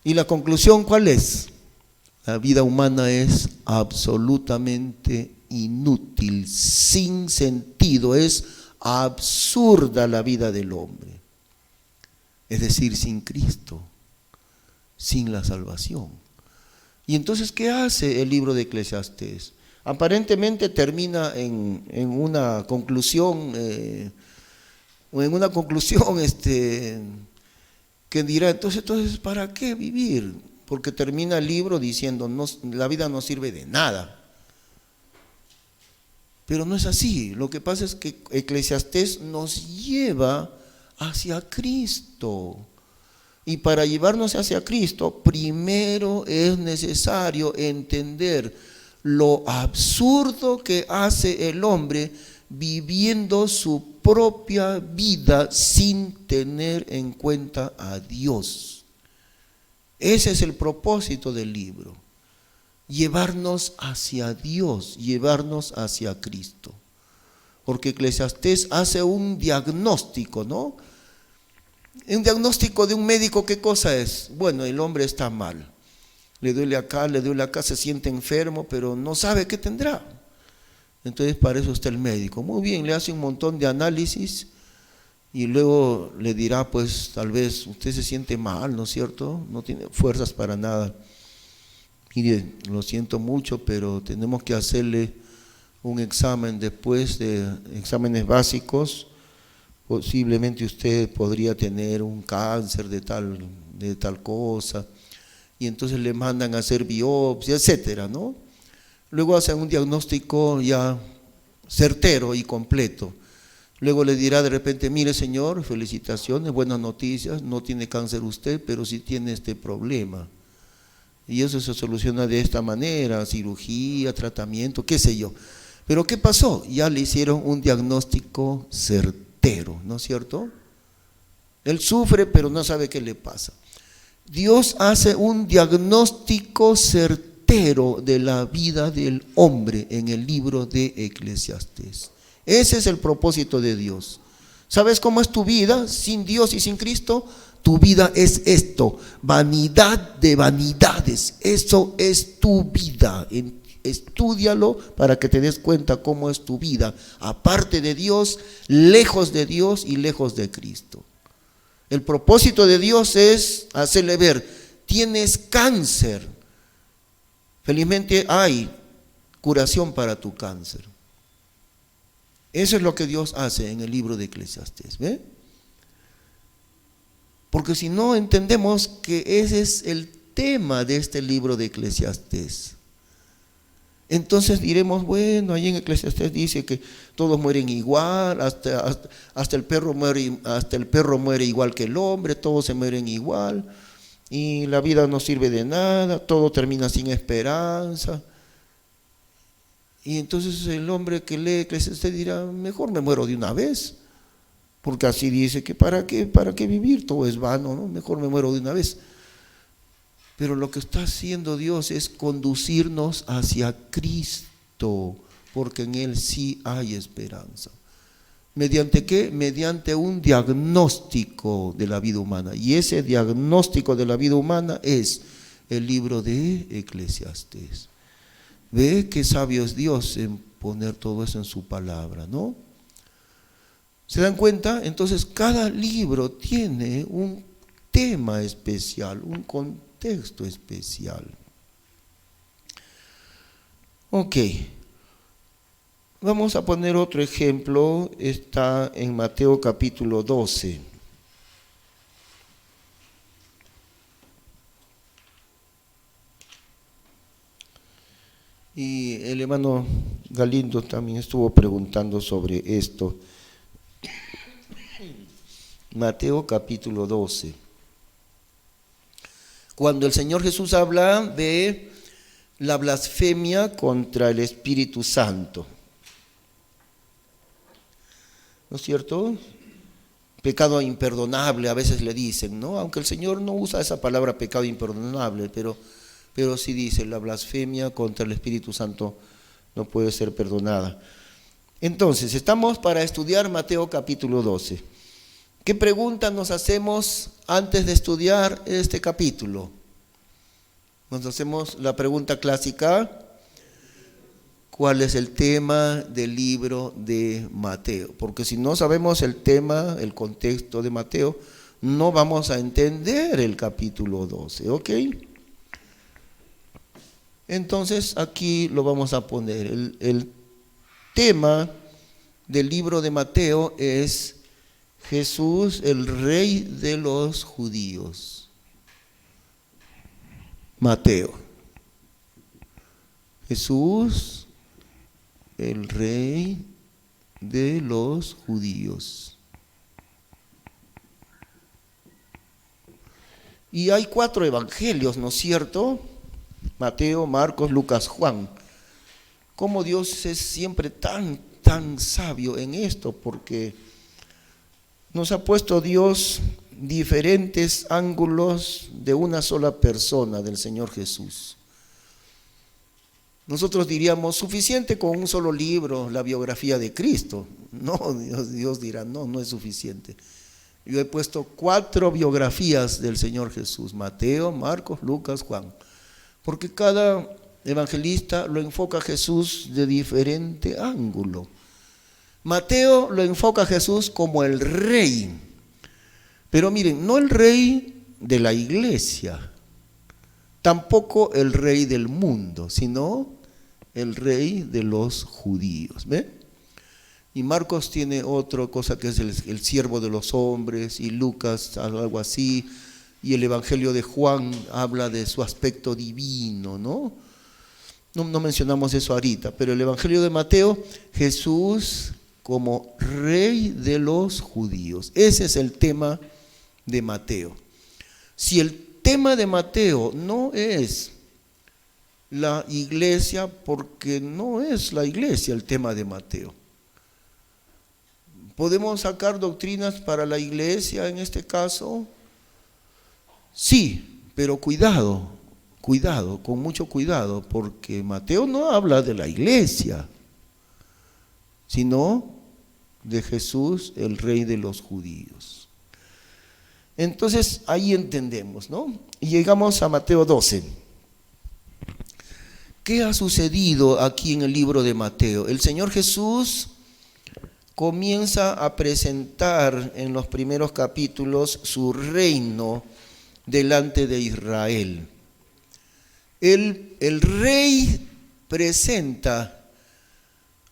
¿Y la conclusión cuál es? La vida humana es absolutamente inútil, sin sentido, es absurda la vida del hombre. Es decir, sin Cristo, sin la salvación. Y entonces, ¿qué hace el libro de Eclesiastés? Aparentemente termina en una conclusión, que dirá, entonces, ¿para qué vivir? Porque termina el libro diciendo, no, la vida no sirve de nada. Pero no es así. Lo que pasa es que Eclesiastés nos lleva hacia Cristo. Y para llevarnos hacia Cristo, primero es necesario entender lo absurdo que hace el hombre viviendo su propia vida sin tener en cuenta a Dios. Ese es el propósito del libro, llevarnos hacia Dios, llevarnos hacia Cristo. Porque Eclesiastés hace un diagnóstico, ¿no? Un diagnóstico de un médico, ¿qué cosa es? Bueno, el hombre está mal. Le duele acá, se siente enfermo, pero no sabe qué tendrá. Entonces para eso está el médico. Muy bien, le hace un montón de análisis y luego le dirá, pues tal vez usted se siente mal, ¿no es cierto? No tiene fuerzas para nada. Mire, lo siento mucho, pero tenemos que hacerle un examen después de exámenes básicos, posiblemente usted podría tener un cáncer de tal cosa, y entonces le mandan a hacer biopsia, etcétera, ¿no? Luego hacen un diagnóstico ya certero y completo. Luego le dirá de repente, mire señor, felicitaciones, buenas noticias, no tiene cáncer usted, pero sí tiene este problema. Y eso se soluciona de esta manera, cirugía, tratamiento, qué sé yo. Pero ¿qué pasó? Ya le hicieron un diagnóstico certero, ¿no es cierto? Él sufre, pero no sabe qué le pasa. Dios hace un diagnóstico certero de la vida del hombre en el libro de Eclesiastés. Ese es el propósito de Dios. ¿Sabes cómo es tu vida sin Dios y sin Cristo? Tu vida es esto, vanidad de vanidades. Eso es tu vida. Estúdialo para que te des cuenta cómo es tu vida, aparte de Dios, lejos de Dios y lejos de Cristo. El propósito de Dios es hacerle ver, tienes cáncer. Felizmente hay curación para tu cáncer. Eso es lo que Dios hace en el libro de Eclesiastés, ¿ve? Porque si no entendemos que ese es el tema de este libro de Eclesiastés, entonces diremos, bueno, ahí en Eclesiastés dice que todos mueren igual, hasta el perro muere igual que el hombre, todos se mueren igual, y la vida no sirve de nada, todo termina sin esperanza. Y entonces el hombre que lee Eclesiastés dirá, mejor me muero de una vez, porque así dice que para qué vivir, todo es vano, ¿no? Mejor me muero de una vez. Pero lo que está haciendo Dios es conducirnos hacia Cristo, porque en Él sí hay esperanza. ¿Mediante qué? Mediante un diagnóstico de la vida humana. Y ese diagnóstico de la vida humana es el libro de Eclesiastés. Ve qué sabio es Dios en poner todo eso en su palabra, ¿no? ¿Se dan cuenta? Entonces cada libro tiene un tema especial, un contexto especial. Ok, vamos a poner otro ejemplo, está en Mateo capítulo 12. Y el hermano Galindo también estuvo preguntando sobre esto. Mateo capítulo 12. Cuando el Señor Jesús habla de la blasfemia contra el Espíritu Santo, ¿no es cierto? Pecado imperdonable, a veces le dicen, ¿no? Aunque el Señor no usa esa palabra pecado imperdonable, pero sí dice, la blasfemia contra el Espíritu Santo no puede ser perdonada. Entonces, estamos para estudiar Mateo capítulo 12. ¿Qué preguntas nos hacemos antes de estudiar este capítulo? Nos hacemos la pregunta clásica, ¿cuál es el tema del libro de Mateo? Porque si no sabemos el tema, el contexto de Mateo, no vamos a entender el capítulo 12, ¿ok? Entonces aquí lo vamos a poner. El tema del libro de Mateo es Jesús, el rey de los judíos. Mateo. Jesús, el rey de los judíos. Y hay 4 evangelios, ¿no es cierto? Mateo, Marcos, Lucas, Juan. ¿Cómo Dios es siempre tan sabio en esto? Porque nos ha puesto Dios diferentes ángulos de una sola persona, del Señor Jesús. Nosotros diríamos, suficiente con un solo libro, la biografía de Cristo. No, Dios dirá, no es suficiente. Yo he puesto 4 biografías del Señor Jesús, Mateo, Marcos, Lucas, Juan. Porque cada evangelista lo enfoca a Jesús de diferente ángulo. Mateo lo enfoca a Jesús como el rey, pero miren, no el rey de la iglesia, tampoco el rey del mundo, sino el rey de los judíos. ¿Ve? Y Marcos tiene otra cosa que es el siervo de los hombres, y Lucas algo así, y el Evangelio de Juan habla de su aspecto divino, ¿no? No mencionamos eso ahorita, pero el Evangelio de Mateo, Jesús como rey de los judíos. Ese es el tema de Mateo. Si el tema de Mateo no es la iglesia, porque no es la iglesia el tema de Mateo. ¿Podemos sacar doctrinas para la iglesia en este caso? Sí, pero cuidado, con mucho cuidado, porque Mateo no habla de la iglesia, sino de Jesús, el rey de los judíos. Entonces ahí entendemos, ¿no? Y llegamos a Mateo 12. ¿Qué ha sucedido aquí en el libro de Mateo? El Señor Jesús comienza a presentar en los primeros capítulos su reino delante de Israel. El rey presenta,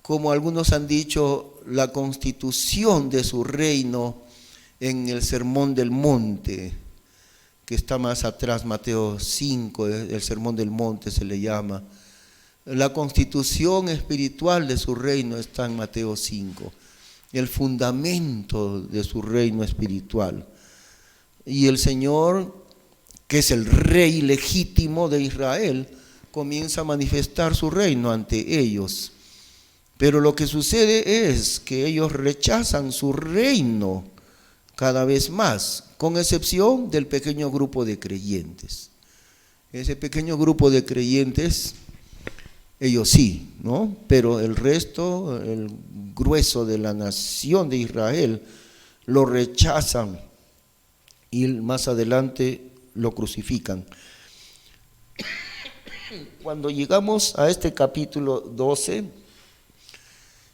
como algunos han dicho, la constitución de su reino en el Sermón del Monte, que está más atrás, Mateo 5, el Sermón del Monte se le llama. La constitución espiritual de su reino está en Mateo 5, el fundamento de su reino espiritual. Y el Señor, que es el rey legítimo de Israel, comienza a manifestar su reino ante ellos. Pero lo que sucede es que ellos rechazan su reino cada vez más, con excepción del pequeño grupo de creyentes. Ese pequeño grupo de creyentes, ellos sí, ¿no? Pero el resto, el grueso de la nación de Israel, lo rechazan y más adelante lo crucifican. Cuando llegamos a este capítulo 12,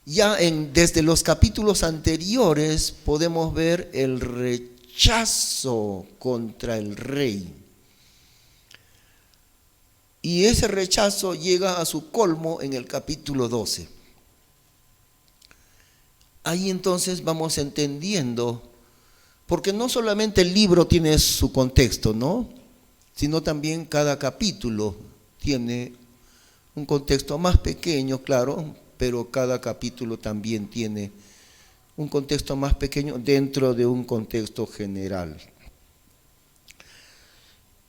ya desde los capítulos anteriores podemos ver el rechazo contra el rey. Y ese rechazo llega a su colmo en el capítulo 12. Ahí entonces vamos entendiendo, porque no solamente el libro tiene su contexto, ¿no? Sino también cada capítulo tiene un contexto más pequeño, claro, pero cada capítulo también tiene un contexto más pequeño dentro de un contexto general.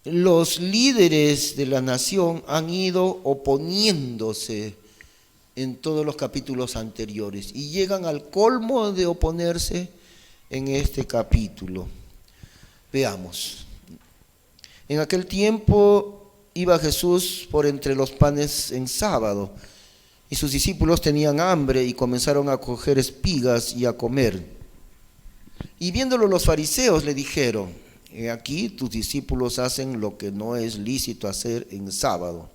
Los líderes de la nación han ido oponiéndose en todos los capítulos anteriores y llegan al colmo de oponerse en este capítulo. Veamos. En aquel tiempo iba Jesús por entre los panes en sábado, y sus discípulos tenían hambre y comenzaron a coger espigas y a comer. Y viéndolo los fariseos le dijeron: He aquí tus discípulos hacen lo que no es lícito hacer en sábado.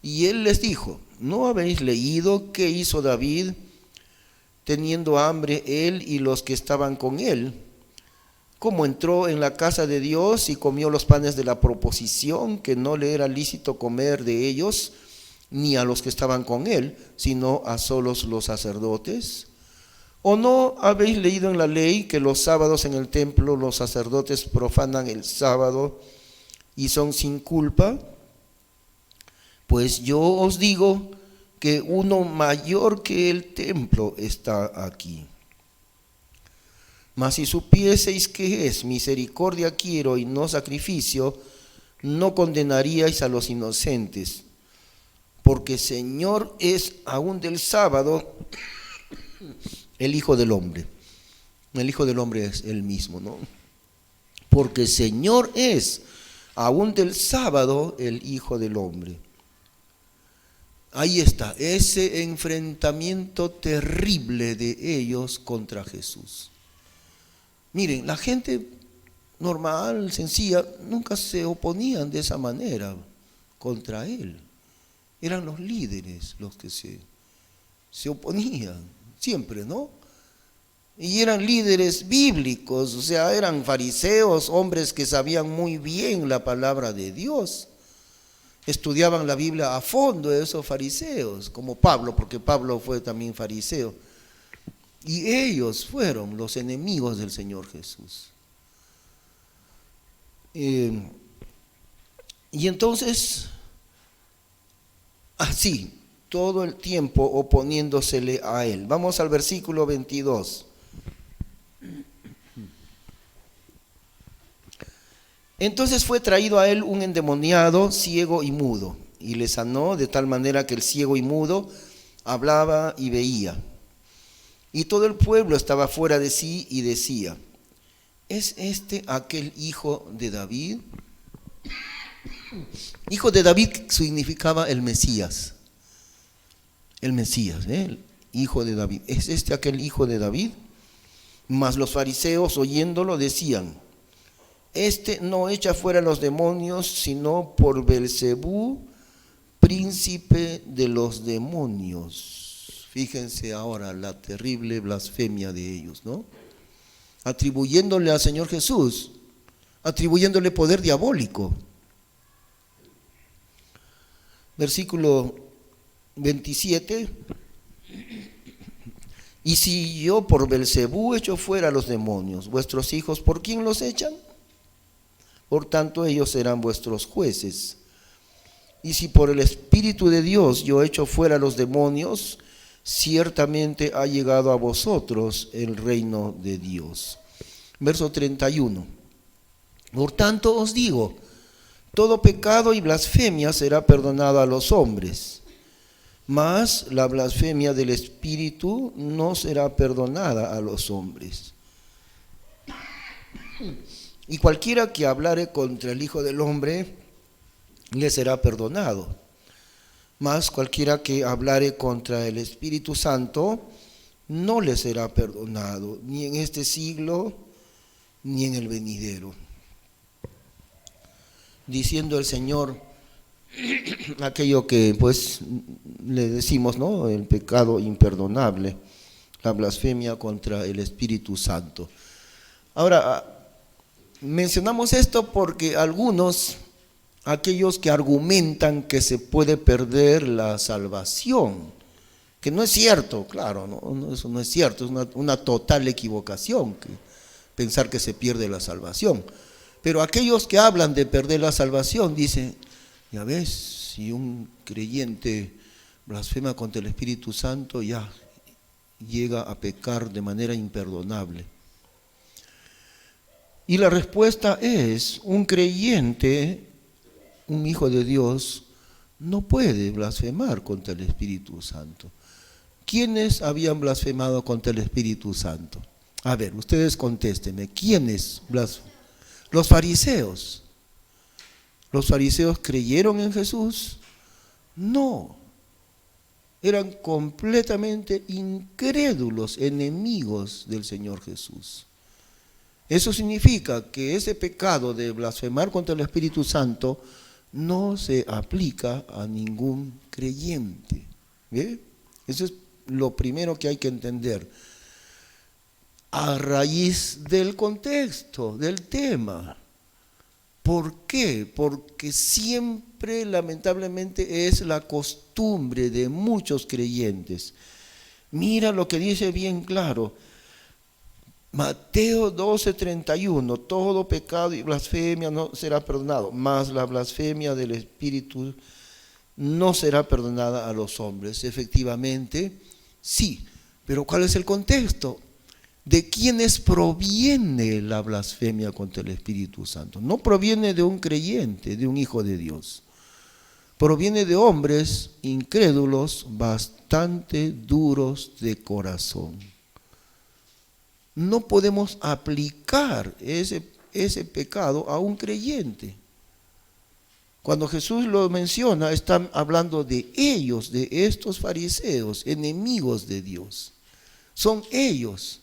Y él les dijo: ¿no habéis leído qué hizo David teniendo hambre él y los que estaban con él? Cómo entró en la casa de Dios y comió los panes de la proposición, que no le era lícito comer de ellos, ni a los que estaban con él, sino a solos los sacerdotes. ¿O no habéis leído en la ley que los sábados en el templo los sacerdotes profanan el sábado y son sin culpa? Pues yo os digo que uno mayor que el templo está aquí. Mas si supieseis que es misericordia quiero y no sacrificio, no condenaríais a los inocentes, porque Señor es aún del sábado el Hijo del Hombre. El Hijo del Hombre es él mismo, ¿no? Porque Señor es aún del sábado el Hijo del Hombre. Ahí está, ese enfrentamiento terrible de ellos contra Jesús. Miren, la gente normal, sencilla, nunca se oponían de esa manera contra él. Eran los líderes los que se oponían, siempre, ¿no? Y eran líderes bíblicos, o sea, eran fariseos, hombres que sabían muy bien la palabra de Dios. estudiaban la Biblia a fondo esos fariseos, como Pablo, porque Pablo fue también fariseo. Y ellos fueron los enemigos del Señor Jesús. Y entonces, así, todo el tiempo oponiéndosele a él. Vamos al versículo 22. Entonces fue traído a él un endemoniado, ciego y mudo, y le sanó de tal manera que el ciego y mudo hablaba y veía. Y todo el pueblo estaba fuera de sí y decía: ¿es este aquel hijo de David? Hijo de David significaba el Mesías. El Mesías, hijo de David. ¿Es este aquel hijo de David? Mas los fariseos, oyéndolo, decían: este no echa fuera los demonios, sino por Belcebú, príncipe de los demonios. Fíjense ahora la terrible blasfemia de ellos, ¿no? Atribuyéndole al Señor Jesús, atribuyéndole poder diabólico. Versículo 27. Y si yo por Belcebú echo fuera a los demonios, vuestros hijos, ¿por quién los echan? Por tanto, ellos serán vuestros jueces. Y si por el Espíritu de Dios yo echo fuera a los demonios, ciertamente ha llegado a vosotros el reino de Dios. Verso 31. Por tanto os digo, todo pecado y blasfemia será perdonado a los hombres, mas la blasfemia del Espíritu no será perdonada a los hombres. Y cualquiera que hablare contra el Hijo del Hombre, le será perdonado. Mas cualquiera que hablare contra el Espíritu Santo, no le será perdonado, ni en este siglo, ni en el venidero. Diciendo el Señor aquello que pues le decimos, ¿no? El pecado imperdonable, la blasfemia contra el Espíritu Santo. Ahora, mencionamos esto porque aquellos que argumentan que se puede perder la salvación, que no es cierto, claro, no, eso no es cierto, es una total equivocación pensar que se pierde la salvación. Pero aquellos que hablan de perder la salvación dicen: ya ves, si un creyente blasfema contra el Espíritu Santo, ya llega a pecar de manera imperdonable. Y la respuesta es: un creyente, un hijo de Dios, no puede blasfemar contra el Espíritu Santo. ¿Quiénes habían blasfemado contra el Espíritu Santo? A ver, ustedes contéstenme, ¿quiénes blasfemaron? Los fariseos. ¿Los fariseos creyeron en Jesús? No. Eran completamente incrédulos, enemigos del Señor Jesús. Eso significa que ese pecado de blasfemar contra el Espíritu Santo no se aplica a ningún creyente. ¿Ve? Eso es lo primero que hay que entender. A raíz del contexto, del tema. ¿Por qué? Porque siempre, lamentablemente, es la costumbre de muchos creyentes. Mira lo que dice bien claro. Mateo 12:31, todo pecado y blasfemia no será perdonado, mas la blasfemia del Espíritu no será perdonada a los hombres. Efectivamente, sí, pero ¿cuál es el contexto? ¿De quiénes proviene la blasfemia contra el Espíritu Santo? No proviene de un creyente, de un hijo de Dios. Proviene de hombres incrédulos, bastante duros de corazón. No podemos aplicar ese pecado a un creyente. Cuando Jesús lo menciona, están hablando de ellos, de estos fariseos, enemigos de Dios. Son ellos.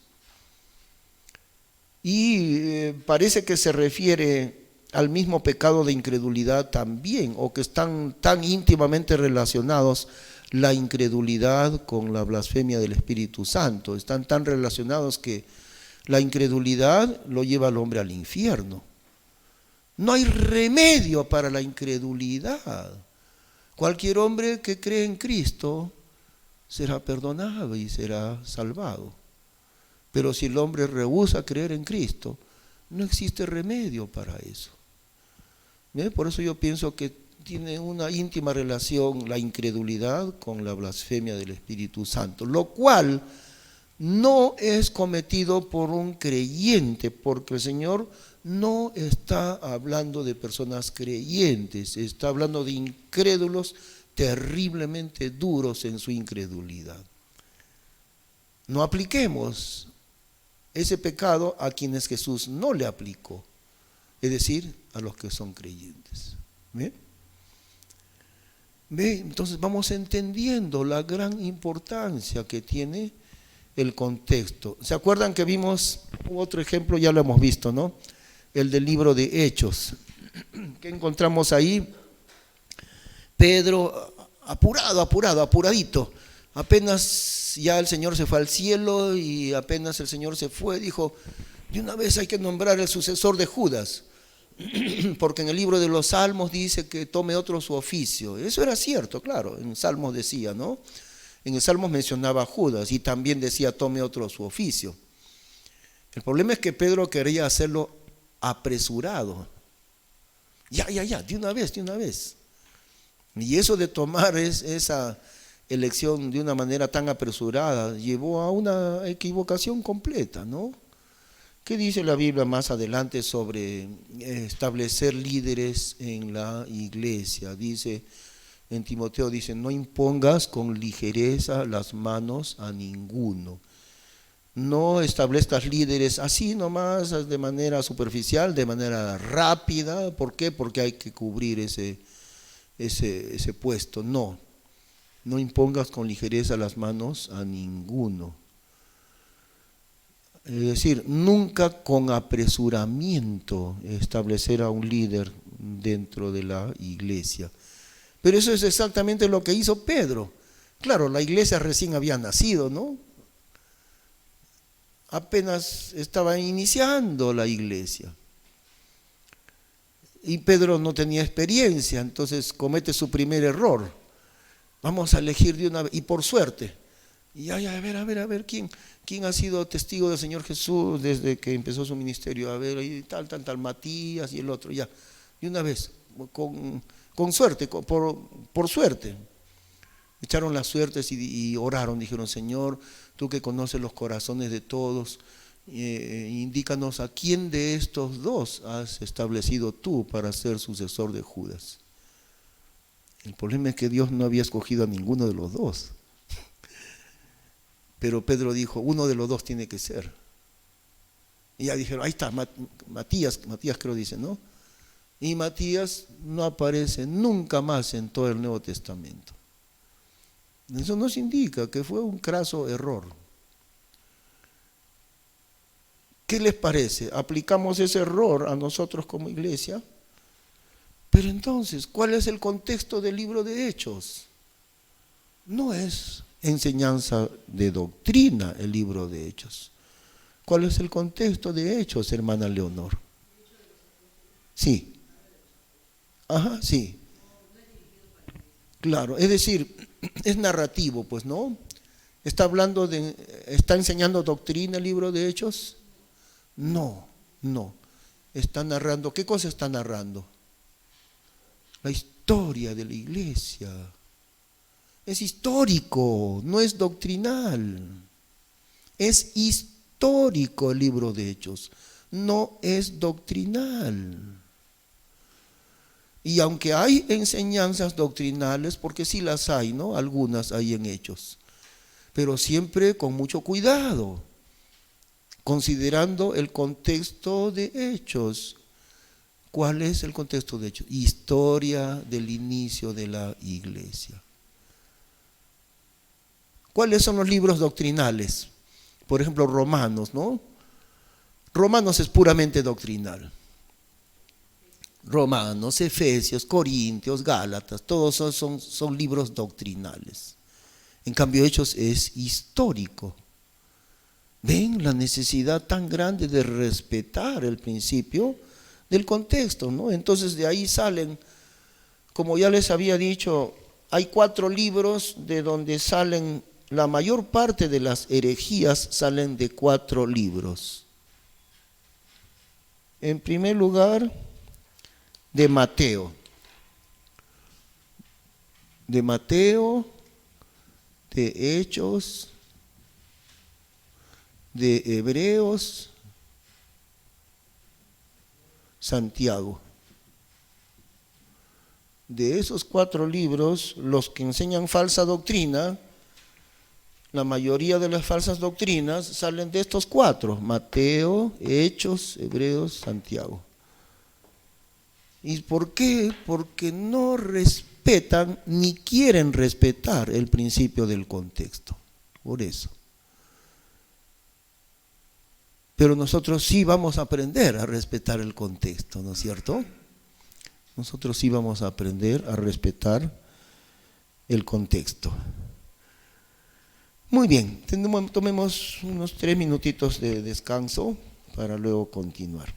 Y parece que se refiere al mismo pecado de incredulidad también, o que están tan íntimamente relacionados la incredulidad con la blasfemia del Espíritu Santo. Están tan relacionados que la incredulidad lo lleva al hombre al infierno. No hay remedio para la incredulidad. Cualquier hombre que cree en Cristo será perdonado y será salvado. Pero si el hombre rehúsa creer en Cristo, no existe remedio para eso. ¿Ve? Por eso yo pienso que tiene una íntima relación la incredulidad con la blasfemia del Espíritu Santo, lo cual no es cometido por un creyente, porque el Señor no está hablando de personas creyentes, está hablando de incrédulos terriblemente duros en su incredulidad. No apliquemos ese pecado a quienes Jesús no le aplicó, es decir, a los que son creyentes. ¿Ve? Entonces vamos entendiendo la gran importancia que tiene el contexto. ¿Se acuerdan que vimos otro ejemplo? Ya lo hemos visto, ¿no? El del libro de Hechos. ¿Qué encontramos ahí? Pedro, apuradito. Apenas ya el Señor se fue al cielo y apenas el Señor se fue, dijo, de una vez hay que nombrar el sucesor de Judas, porque en el libro de los Salmos dice que tome otro su oficio. Eso era cierto, claro, en Salmos decía, ¿no? En el Salmos mencionaba a Judas y también decía tome otro su oficio. El problema es que Pedro quería hacerlo apresurado. Ya, de una vez. Y eso de tomar esa elección de una manera tan apresurada llevó a una equivocación completa, ¿no? ¿Qué dice la Biblia más adelante sobre establecer líderes en la iglesia? Dice, en Timoteo dice, no impongas con ligereza las manos a ninguno. No establezcas líderes así nomás, de manera superficial, de manera rápida. ¿Por qué? Porque hay que cubrir ese puesto. No impongas con ligereza las manos a ninguno. Es decir, nunca con apresuramiento establecer a un líder dentro de la iglesia. Pero eso es exactamente lo que hizo Pedro. Claro, la iglesia recién había nacido, ¿no? Apenas estaba iniciando la iglesia. Y Pedro no tenía experiencia, entonces comete su primer error. Vamos a elegir de una vez, y por suerte. Y a ver, ¿quién ha sido testigo del Señor Jesús desde que empezó su ministerio? A ver, y tal, Matías y el otro, ya, de una vez, con suerte, por suerte. Echaron las suertes y oraron, dijeron, Señor, tú que conoces los corazones de todos, indícanos a quién de estos dos has establecido tú para ser sucesor de Judas. El problema es que Dios no había escogido a ninguno de los dos. Pero Pedro dijo, uno de los dos tiene que ser. Y ya dijeron, ahí está, Matías creo dice, ¿no? Y Matías no aparece nunca más en todo el Nuevo Testamento. Eso nos indica que fue un craso error. ¿Qué les parece? ¿Aplicamos ese error a nosotros como iglesia? Pero entonces, ¿cuál es el contexto del libro de Hechos? No es enseñanza de doctrina el libro de Hechos. ¿Cuál es el contexto de Hechos, hermana Leonor? Sí. Ajá, sí. Claro, es decir, es narrativo, pues, ¿no? ¿Está enseñando doctrina el libro de Hechos? No. Está narrando, ¿qué cosa está narrando? La historia de la iglesia. Es histórico, no es doctrinal. Es histórico el libro de Hechos, no es doctrinal. Y aunque hay enseñanzas doctrinales, porque sí las hay, ¿no? Algunas hay en Hechos, pero siempre con mucho cuidado, considerando el contexto de Hechos. ¿Cuál es el contexto de Hechos? Historia del inicio de la iglesia. ¿Cuáles son los libros doctrinales? Por ejemplo, Romanos, ¿no? Romanos es puramente doctrinal. Romanos, Efesios, Corintios, Gálatas, todos son libros doctrinales. En cambio, Hechos es histórico. ¿Ven la necesidad tan grande de respetar el principio del contexto, ¿no? Entonces de ahí salen, como ya les había dicho hay 4 libros de donde salen, la mayor parte de las herejías salen de 4 libros. En primer lugar, de Mateo. De Mateo, de Hechos, de Hebreos, Santiago. De esos 4 libros, los que enseñan falsa doctrina, la mayoría de las falsas doctrinas salen de estos 4, Mateo, Hechos, Hebreos, Santiago. ¿Y por qué? Porque no respetan ni quieren respetar el principio del contexto. Por eso. Pero nosotros sí vamos a aprender a respetar el contexto, ¿no es cierto? Nosotros sí vamos a aprender a respetar el contexto. Muy bien, tomemos unos 3 minutitos de descanso para luego continuar.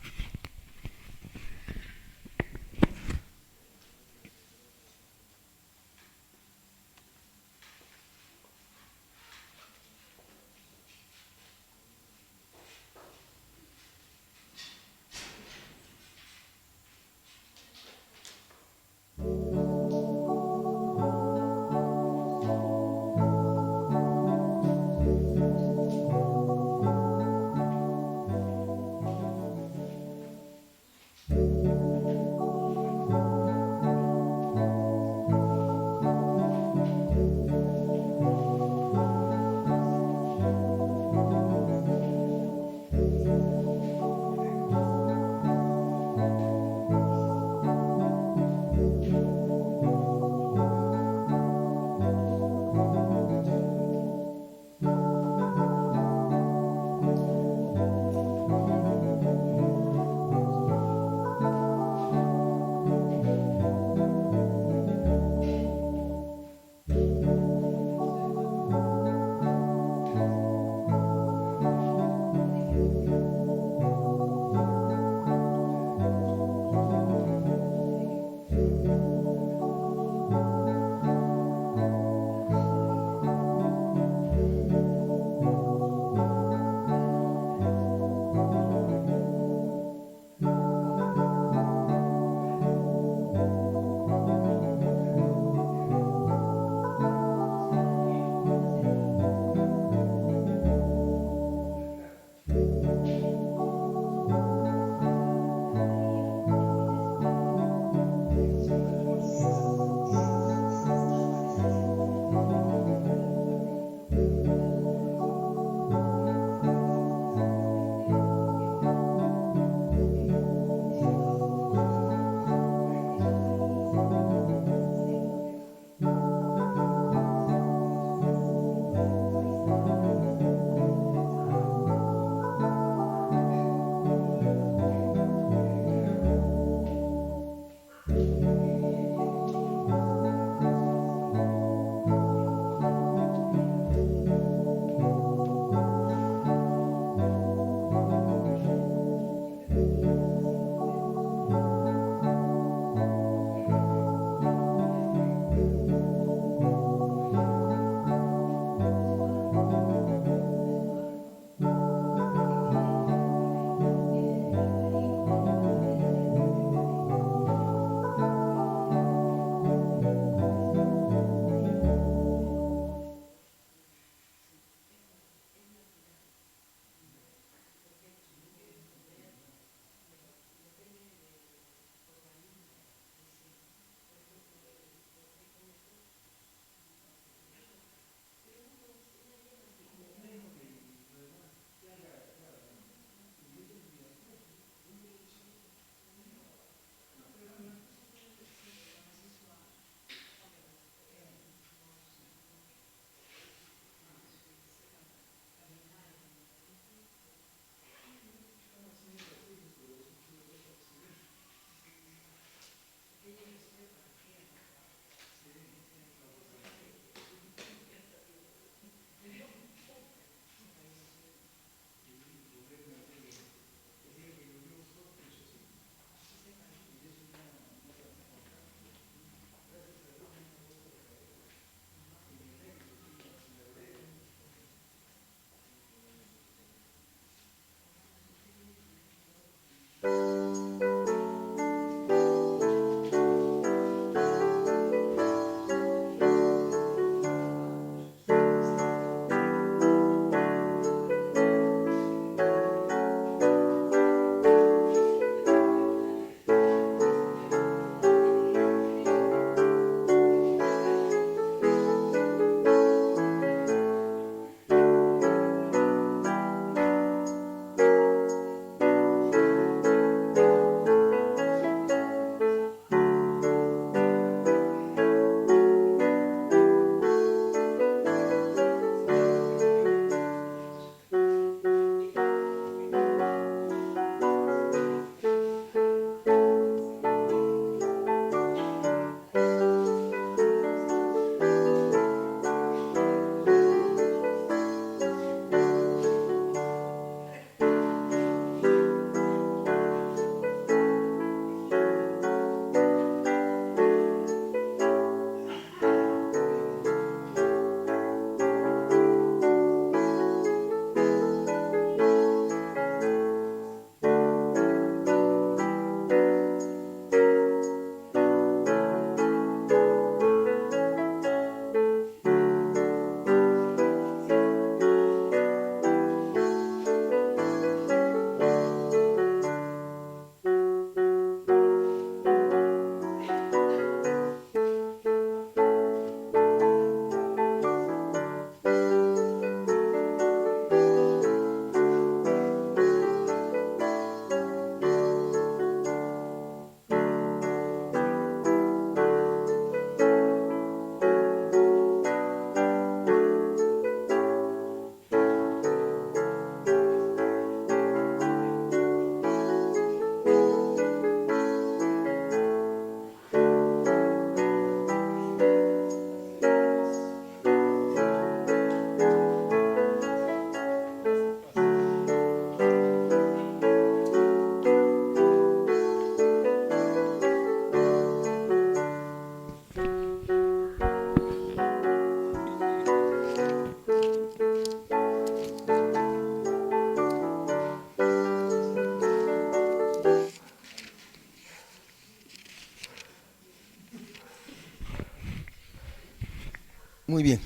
Muy bien.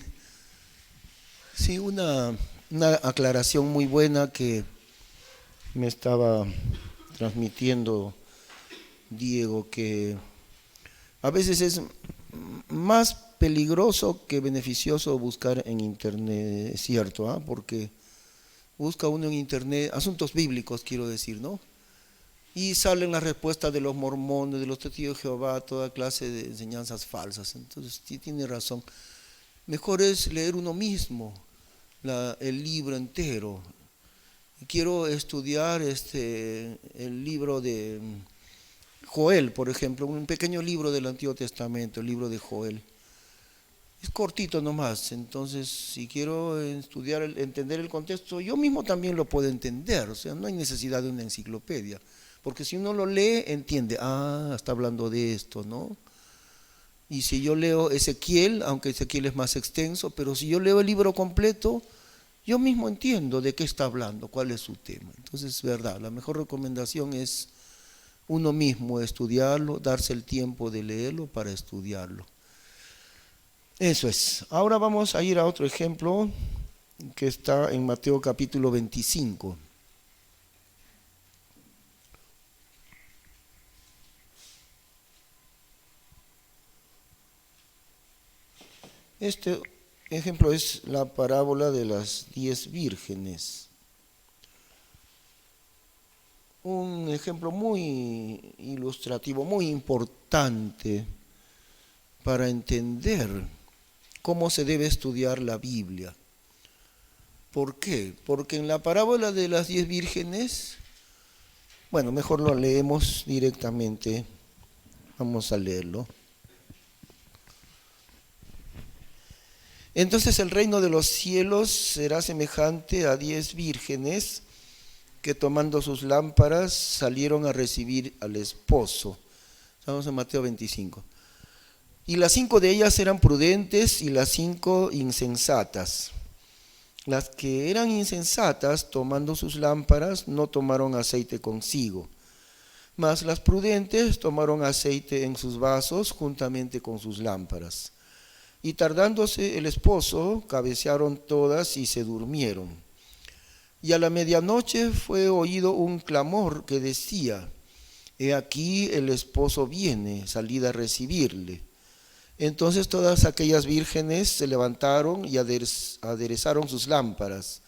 Sí, una aclaración muy buena que me estaba transmitiendo Diego, que a veces es más peligroso que beneficioso buscar en internet, es cierto, ¿ah? Porque busca uno en internet asuntos bíblicos, quiero decir, ¿no? Y salen las respuestas de los mormones, de los testigos de Jehová, toda clase de enseñanzas falsas. Entonces, sí, tiene razón. Mejor es leer uno mismo el libro entero. Quiero estudiar el libro de Joel, por ejemplo, un pequeño libro del Antiguo Testamento, el libro de Joel. Es cortito nomás, entonces si quiero estudiar, entender el contexto, yo mismo también lo puedo entender, o sea, no hay necesidad de una enciclopedia, porque si uno lo lee, entiende, está hablando de esto, ¿no? Y si yo leo Ezequiel, aunque Ezequiel es más extenso, pero si yo leo el libro completo, yo mismo entiendo de qué está hablando, cuál es su tema. Entonces, es verdad, la mejor recomendación es uno mismo estudiarlo, darse el tiempo de leerlo para estudiarlo. Eso es. Ahora vamos a ir a otro ejemplo que está en Mateo capítulo 25. Este ejemplo es la parábola de las 10 vírgenes. Un ejemplo muy ilustrativo, muy importante para entender cómo se debe estudiar la Biblia. ¿Por qué? Porque en la parábola de las 10 vírgenes, bueno, mejor lo leemos directamente. Vamos a leerlo. Entonces el reino de los cielos será semejante a 10 vírgenes que tomando sus lámparas salieron a recibir al esposo. Estamos en Mateo 25. Y las 5 de ellas eran prudentes y las 5 insensatas. Las que eran insensatas, tomando sus lámparas, no tomaron aceite consigo. Mas las prudentes tomaron aceite en sus vasos juntamente con sus lámparas. Y tardándose el esposo, cabecearon todas y se durmieron. Y a la medianoche fue oído un clamor que decía: He aquí el esposo viene, salid a recibirle. Entonces todas aquellas vírgenes se levantaron y aderezaron sus lámparas.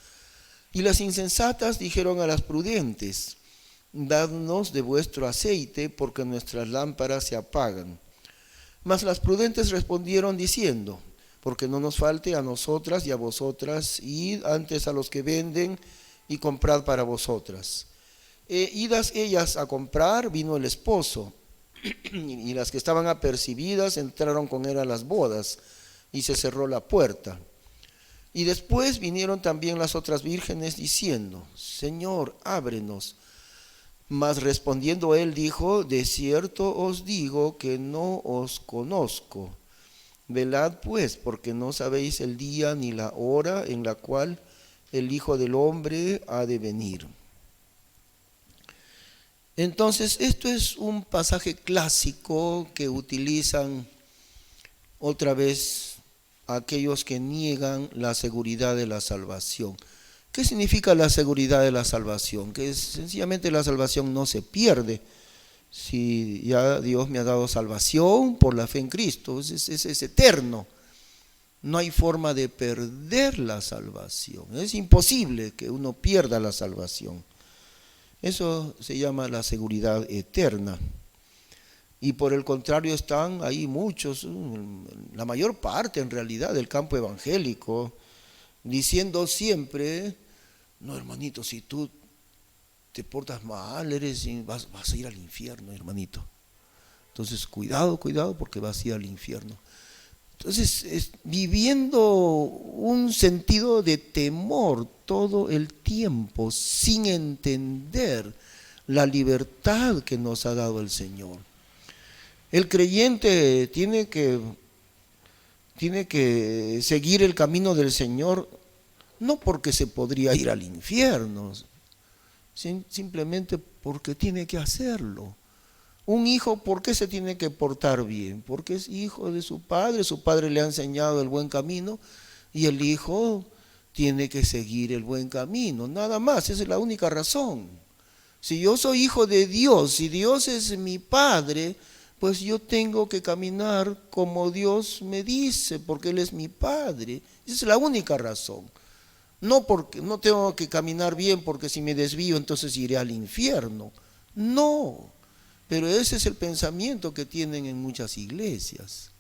Y las insensatas dijeron a las prudentes: Dadnos de vuestro aceite, porque nuestras lámparas se apagan. Mas las prudentes respondieron diciendo: Porque no nos falte a nosotras y a vosotras, id antes a los que venden y comprad para vosotras. Idas ellas a comprar, vino el esposo. Y las que estaban apercibidas entraron con él a las bodas, y se cerró la puerta. Y después vinieron también las otras vírgenes diciendo: Señor, ábrenos. Mas respondiendo él dijo: De cierto os digo que no os conozco. Velad pues, porque no sabéis el día ni la hora en la cual el Hijo del Hombre ha de venir. Entonces, esto es un pasaje clásico que utilizan otra vez aquellos que niegan la seguridad de la salvación. ¿Qué significa la seguridad de la salvación? Que sencillamente la salvación no se pierde. Si ya Dios me ha dado salvación por la fe en Cristo, es eterno. No hay forma de perder la salvación. Es imposible que uno pierda la salvación. Eso se llama la seguridad eterna. Y por el contrario están ahí muchos, la mayor parte en realidad del campo evangélico, diciendo siempre: no, hermanito, si tú te portas mal, vas a ir al infierno, hermanito. Entonces cuidado porque vas a ir al infierno. Entonces, viviendo un sentido de temor todo el tiempo, sin entender la libertad que nos ha dado el Señor. El creyente tiene que seguir el camino del Señor, no porque se podría ir al infierno, simplemente porque tiene que hacerlo. Un hijo, ¿por qué se tiene que portar bien? Porque es hijo de su padre le ha enseñado el buen camino y el hijo tiene que seguir el buen camino, nada más, esa es la única razón. Si yo soy hijo de Dios, si Dios es mi padre, pues yo tengo que caminar como Dios me dice, porque Él es mi padre. Esa es la única razón. No porque no tengo que caminar bien porque si me desvío entonces iré al infierno. No, pero ese es el pensamiento que tienen en muchas iglesias,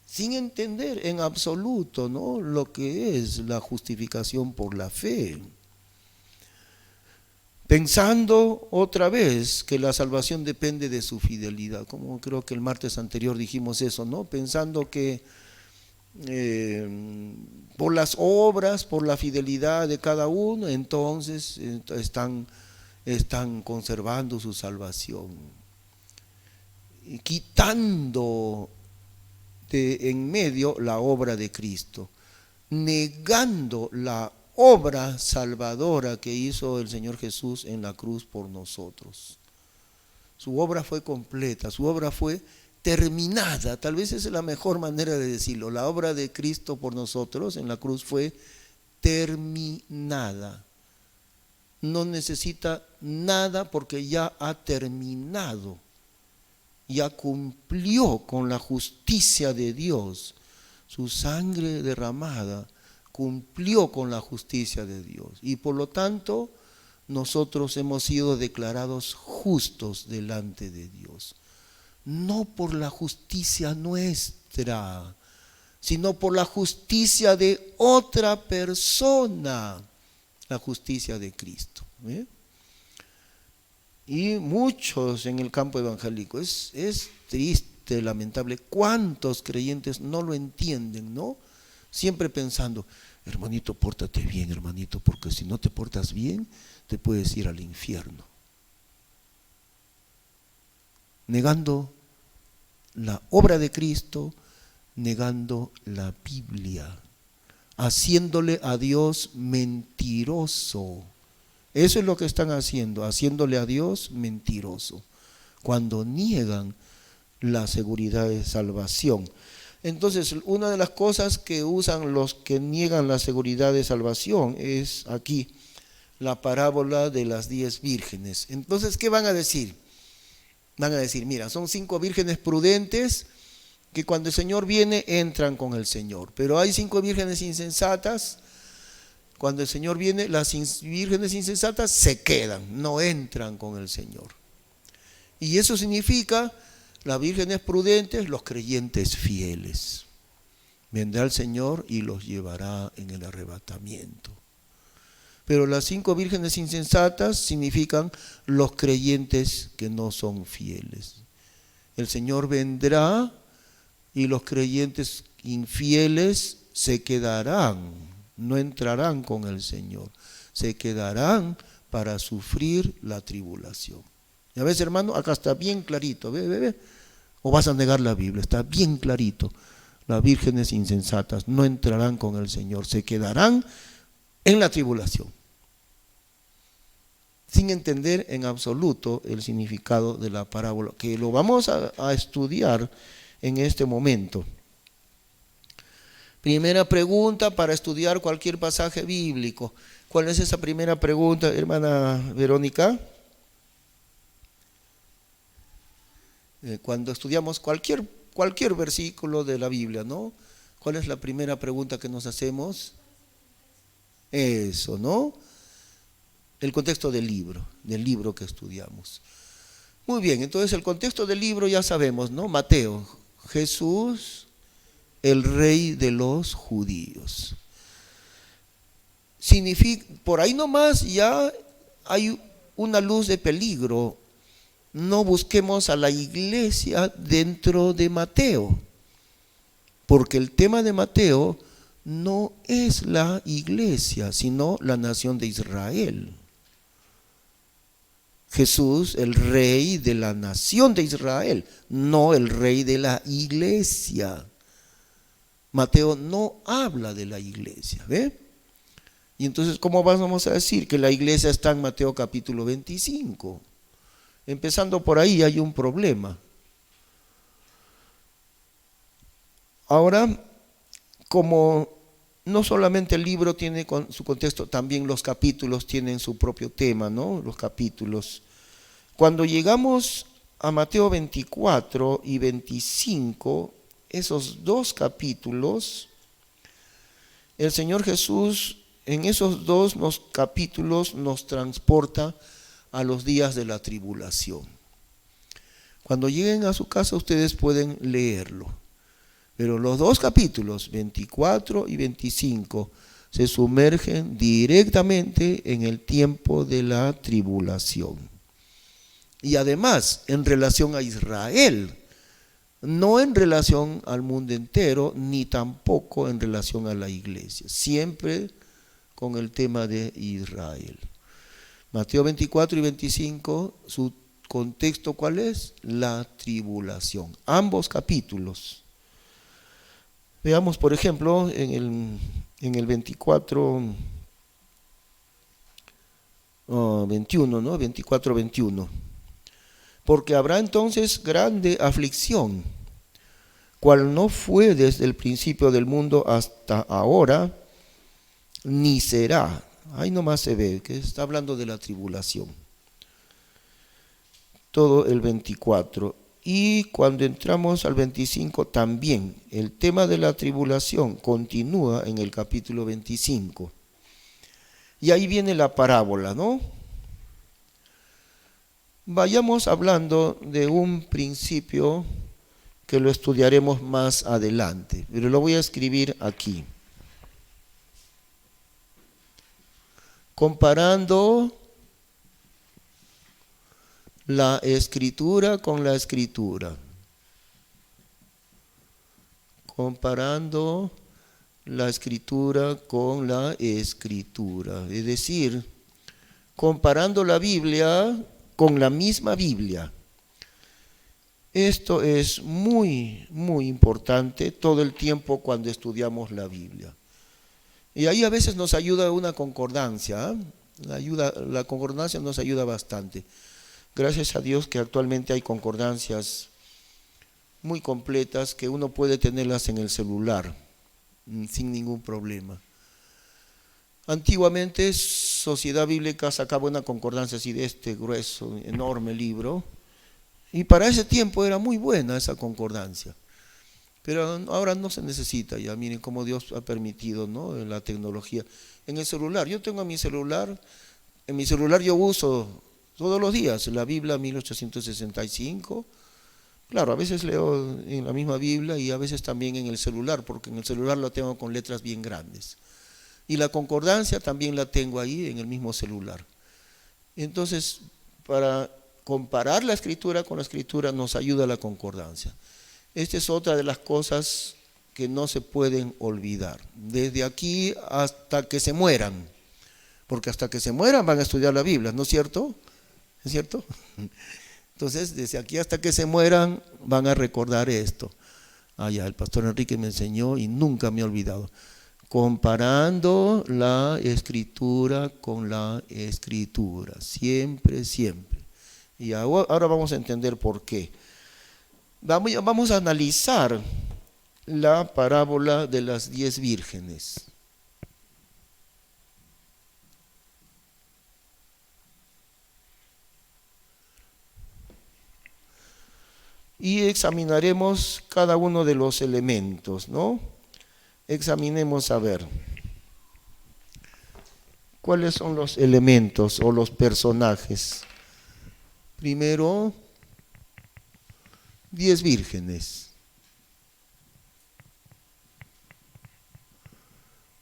sin entender en absoluto, ¿no?, lo que es la justificación por la fe. Pensando otra vez que la salvación depende de su fidelidad, como creo que el martes anterior dijimos eso, ¿no? Pensando que por las obras, por la fidelidad de cada uno, entonces están conservando su salvación, quitando de en medio la obra de Cristo, negando la obra salvadora que hizo el Señor Jesús en la cruz por nosotros. Su obra fue completa, su obra fue terminada, tal vez esa es la mejor manera de decirlo. La obra de Cristo por nosotros en la cruz fue terminada. No necesita nada porque ya ha terminado, ya cumplió con la justicia de Dios. Su sangre derramada cumplió con la justicia de Dios y por lo tanto nosotros hemos sido declarados justos delante de Dios, no por la justicia nuestra, sino por la justicia de otra persona, la justicia de Cristo. Y muchos en el campo evangélico, es triste, lamentable, cuántos creyentes no lo entienden, ¿no? Siempre pensando, hermanito, pórtate bien, hermanito, porque si no te portas bien, te puedes ir al infierno. Negando la obra de Cristo, negando la Biblia, haciéndole a Dios mentiroso. Eso es lo que están haciendo, haciéndole a Dios mentiroso, cuando niegan la seguridad de salvación. Entonces, una de las cosas que usan los que niegan la seguridad de salvación es aquí, la parábola de las 10 vírgenes. Entonces, ¿qué van a decir? Van a decir, mira, son 5 vírgenes prudentes que cuando el Señor viene entran con el Señor. Pero hay 5 vírgenes insensatas, cuando el Señor viene, las vírgenes insensatas se quedan, no entran con el Señor. Y eso significa las vírgenes prudentes, los creyentes fieles. Vendrá el Señor y los llevará en el arrebatamiento. Pero las 5 vírgenes insensatas significan los creyentes que no son fieles. El Señor vendrá y los creyentes infieles se quedarán, no entrarán con el Señor, se quedarán para sufrir la tribulación. Ya ves, hermano, acá está bien clarito, ve. O vas a negar la Biblia, está bien clarito. Las vírgenes insensatas no entrarán con el Señor, se quedarán en la tribulación, sin entender en absoluto el significado de la parábola, que lo vamos a estudiar en este momento. Primera pregunta para estudiar cualquier pasaje bíblico. ¿Cuál es esa primera pregunta, hermana Verónica? Cuando estudiamos cualquier versículo de la Biblia, ¿no? ¿Cuál es la primera pregunta que nos hacemos? Eso, ¿no? El contexto del libro que estudiamos. Muy bien, entonces el contexto del libro ya sabemos, ¿no? Mateo, Jesús, el rey de los judíos. Significa, por ahí nomás ya hay una luz de peligro. No busquemos a la iglesia dentro de Mateo, porque el tema de Mateo no es la iglesia, sino la nación de Israel. Jesús, el rey de la nación de Israel, no el rey de la iglesia. Mateo no habla de la iglesia, ¿ve? Y entonces, ¿cómo vamos a decir que la iglesia está en Mateo capítulo 25? Empezando por ahí hay un problema. Ahora, como no solamente el libro tiene su contexto, también los capítulos tienen su propio tema, ¿no? Los capítulos. Cuando llegamos a Mateo 24 y 25, esos dos capítulos, el Señor Jesús en esos dos capítulos nos transporta a los días de la tribulación. Cuando lleguen a su casa ustedes pueden leerlo. Pero los dos capítulos, 24 y 25, se sumergen directamente en el tiempo de la tribulación. Y además, en relación a Israel, no en relación al mundo entero, ni tampoco en relación a la iglesia. Siempre con el tema de Israel. Mateo 24 y 25, su contexto, ¿cuál es? La tribulación. Ambos capítulos. Veamos, por ejemplo, en el 24, 21, ¿no? 24, 21. Porque habrá entonces grande aflicción, cual no fue desde el principio del mundo hasta ahora, ni será. Ahí nomás se ve que está hablando de la tribulación. Todo el 24. Y cuando entramos al 25 también, el tema de la tribulación continúa en el capítulo 25. Y ahí viene la parábola, ¿no? Vayamos hablando de un principio que lo estudiaremos más adelante, pero lo voy a escribir aquí. Comparando la escritura con la escritura. Comparando la escritura con la escritura. Es decir, comparando la Biblia con la misma Biblia. Esto es muy, muy importante todo el tiempo cuando estudiamos la Biblia. Y ahí a veces nos ayuda una concordancia. La concordancia nos ayuda bastante. Gracias a Dios que actualmente hay concordancias muy completas que uno puede tenerlas en el celular sin ningún problema. Antiguamente Sociedad Bíblica sacaba una concordancia así de este grueso, enorme libro, y para ese tiempo era muy buena esa concordancia. Pero ahora no se necesita ya, miren cómo Dios ha permitido, ¿no? La tecnología. En el celular, yo tengo en mi celular yo uso todos los días la Biblia 1865. Claro, a veces leo en la misma Biblia y a veces también en el celular, porque en el celular lo tengo con letras bien grandes. Y la concordancia también la tengo ahí en el mismo celular. Entonces, para comparar la escritura con la escritura nos ayuda la concordancia. Esta es otra de las cosas que no se pueden olvidar. Desde aquí hasta que se mueran, porque hasta que se mueran van a estudiar la Biblia, ¿no es cierto? ¿Es cierto? Entonces, desde aquí hasta que se mueran van a recordar esto. Ya, el pastor Enrique me enseñó y nunca me he olvidado. Comparando la escritura con la escritura, siempre, siempre. Y ahora vamos a entender por qué. Vamos a analizar la parábola de las 10 vírgenes. Y examinaremos cada uno de los elementos, ¿no? Examinemos a ver cuáles son los elementos o los personajes. Primero, 10 vírgenes,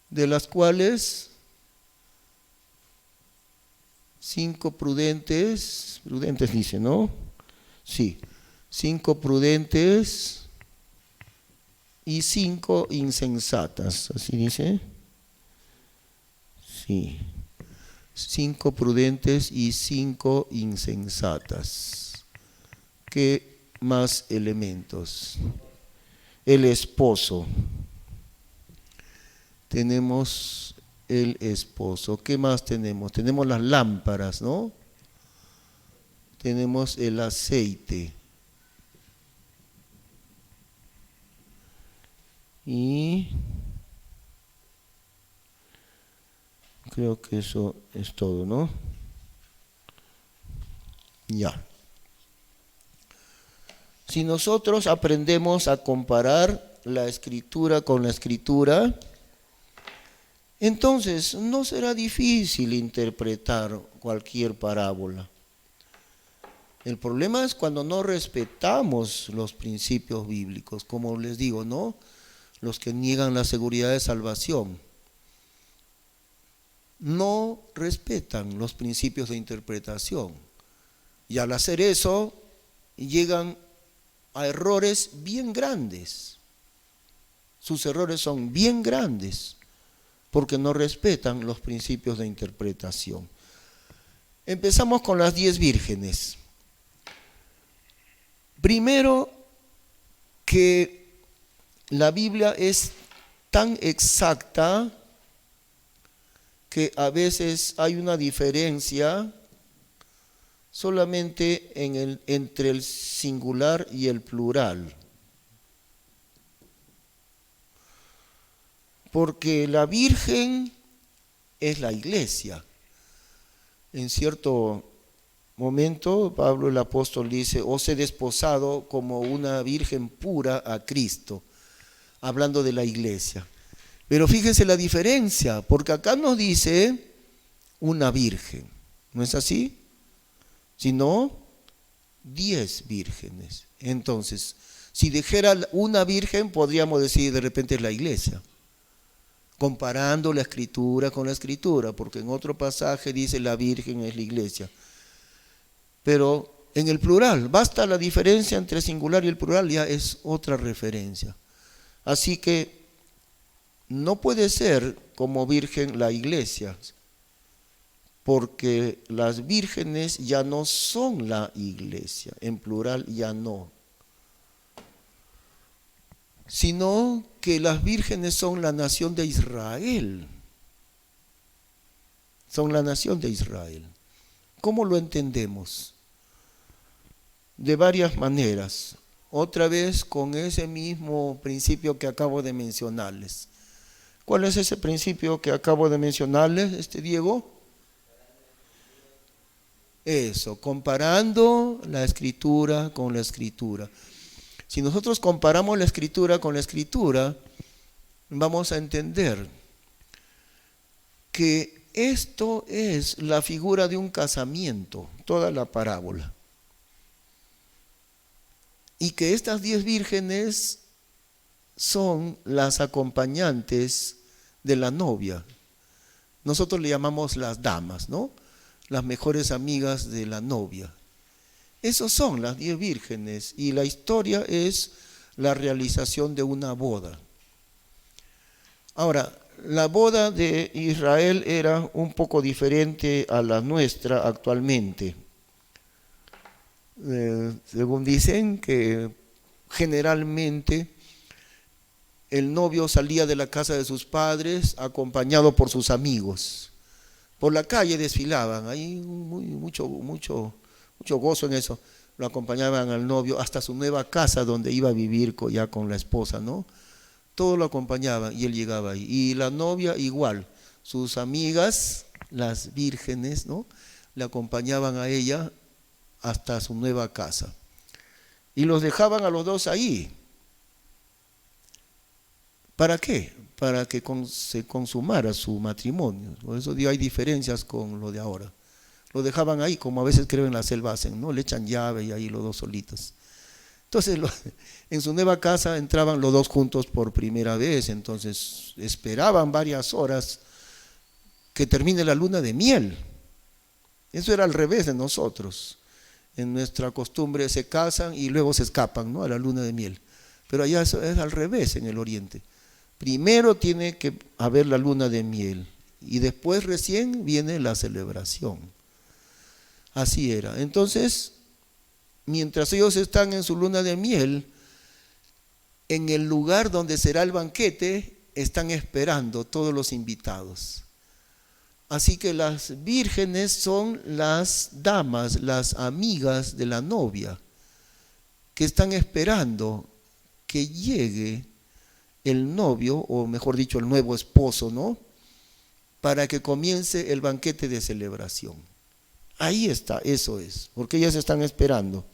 de las cuales 5 prudentes dice, ¿no? Sí. 5 prudentes y 5 insensatas, así dice. Sí. 5 prudentes y 5 insensatas. ¿Qué más elementos? El esposo. Tenemos el esposo. ¿Qué más tenemos? Tenemos las lámparas, ¿no? tenemos el aceite. Y creo que eso es todo, ¿no? Ya. Si nosotros aprendemos a comparar la escritura con la escritura, entonces no será difícil interpretar cualquier parábola. El problema es cuando no respetamos los principios bíblicos, como les digo, ¿no? Los que niegan la seguridad de salvación. No respetan los principios de interpretación. Y al hacer eso, llegan a errores bien grandes. Sus errores son bien grandes porque no respetan los principios de interpretación. Empezamos con las 10 vírgenes. Primero, que la Biblia es tan exacta que a veces hay una diferencia solamente entre el singular y el plural. Porque la Virgen es la iglesia. En cierto momento, Pablo el apóstol dice, os he desposado como una virgen pura a Cristo, hablando de la iglesia. Pero fíjense la diferencia, porque acá nos dice una virgen, ¿no es así? Sino 10 vírgenes. Entonces, si dijera una virgen, podríamos decir de repente es la iglesia, comparando la escritura con la escritura, porque en otro pasaje dice la virgen es la iglesia. Pero en el plural, basta la diferencia entre el singular y el plural, ya es otra referencia. Así que no puede ser como virgen la iglesia, porque las vírgenes ya no son la iglesia, en plural ya no. Sino que las vírgenes son la nación de Israel. Son la nación de Israel. ¿Cómo lo entendemos? De varias maneras. Otra vez con ese mismo principio que acabo de mencionarles. ¿Cuál es ese principio que acabo de mencionarles, Diego? Eso, comparando la escritura con la escritura. Si nosotros comparamos la escritura con la escritura, vamos a entender que esto es la figura de un casamiento, toda la parábola. Y que estas 10 vírgenes son las acompañantes de la novia. Nosotros le llamamos las damas, ¿no? Las mejores amigas de la novia. Esos son las 10 vírgenes y la historia es la realización de una boda. Ahora, la boda de Israel era un poco diferente a la nuestra actualmente. Según dicen que generalmente el novio salía de la casa de sus padres acompañado por sus amigos. Por la calle desfilaban, hay mucho gozo en eso. Lo acompañaban al novio hasta su nueva casa donde iba a vivir ya con la esposa, ¿no? Todos lo acompañaban y él llegaba ahí. Y la novia igual, sus amigas, las vírgenes, ¿no? Le acompañaban a ella hasta su nueva casa. Y los dejaban a los dos ahí. ¿Para qué? Para que se consumara su matrimonio. Por eso hay diferencias con lo de ahora. Lo dejaban ahí, como a veces creo en la selva hacen, ¿no? Le echan llave y ahí los dos solitos. Entonces, en su nueva casa entraban los dos juntos por primera vez. Entonces, esperaban varias horas que termine la luna de miel. Eso era al revés de nosotros. En nuestra costumbre se casan y luego se escapan, ¿no? A la luna de miel. Pero allá eso es al revés en el oriente. Primero tiene que haber la luna de miel y después recién viene la celebración. Así era. Entonces, mientras ellos están en su luna de miel, en el lugar donde será el banquete, están esperando todos los invitados. Así que las vírgenes son las damas, las amigas de la novia, que están esperando que llegue el novio, o mejor dicho, el nuevo esposo, ¿no? Para que comience el banquete de celebración. Ahí está, eso es, porque ellas están esperando.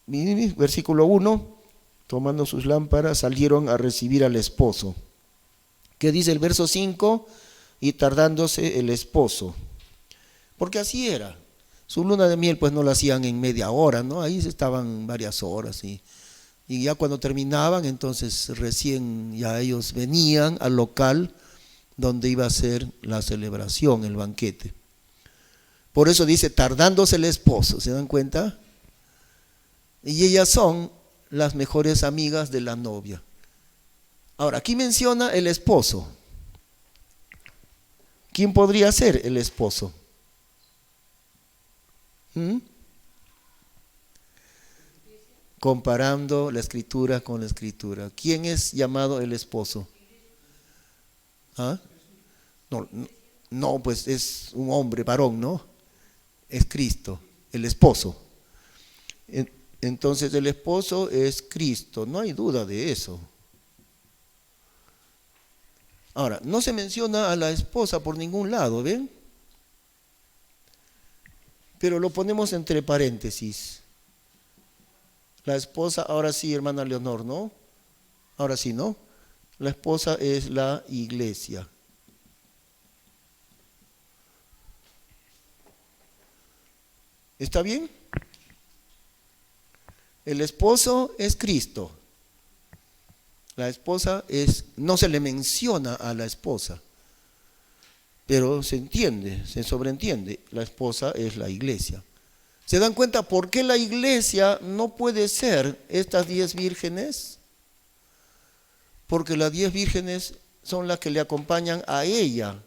Versículo 1, tomando sus lámparas, salieron a recibir al esposo. ¿Qué dice el verso 5? Y tardándose el esposo. Porque así era. Su luna de miel pues no la hacían en media hora, ¿no? Ahí estaban varias horas y ya cuando terminaban, entonces recién ya ellos venían al local donde iba a ser la celebración, el banquete. Por eso dice, tardándose el esposo, ¿se dan cuenta? Y ellas son las mejores amigas de la novia. Ahora, aquí menciona el esposo. ¿Quién podría ser el esposo? Comparando la escritura con la escritura. ¿Quién es llamado el esposo? ¿Ah? No, pues es un hombre, varón, ¿no? Es Cristo, el esposo. Entonces el esposo es Cristo, no hay duda de eso. Ahora, no se menciona a la esposa por ningún lado, ¿ven? Pero lo ponemos entre paréntesis. La esposa, ahora sí, hermana Leonor, ¿no? Ahora sí, ¿no? La esposa es la iglesia. ¿Está bien? El esposo es Cristo. La esposa es, no se le menciona a la esposa, pero se entiende, se sobreentiende, la esposa es la iglesia. ¿Se dan cuenta por qué la iglesia no puede ser estas 10 vírgenes? Porque las 10 vírgenes son las que le acompañan a ella,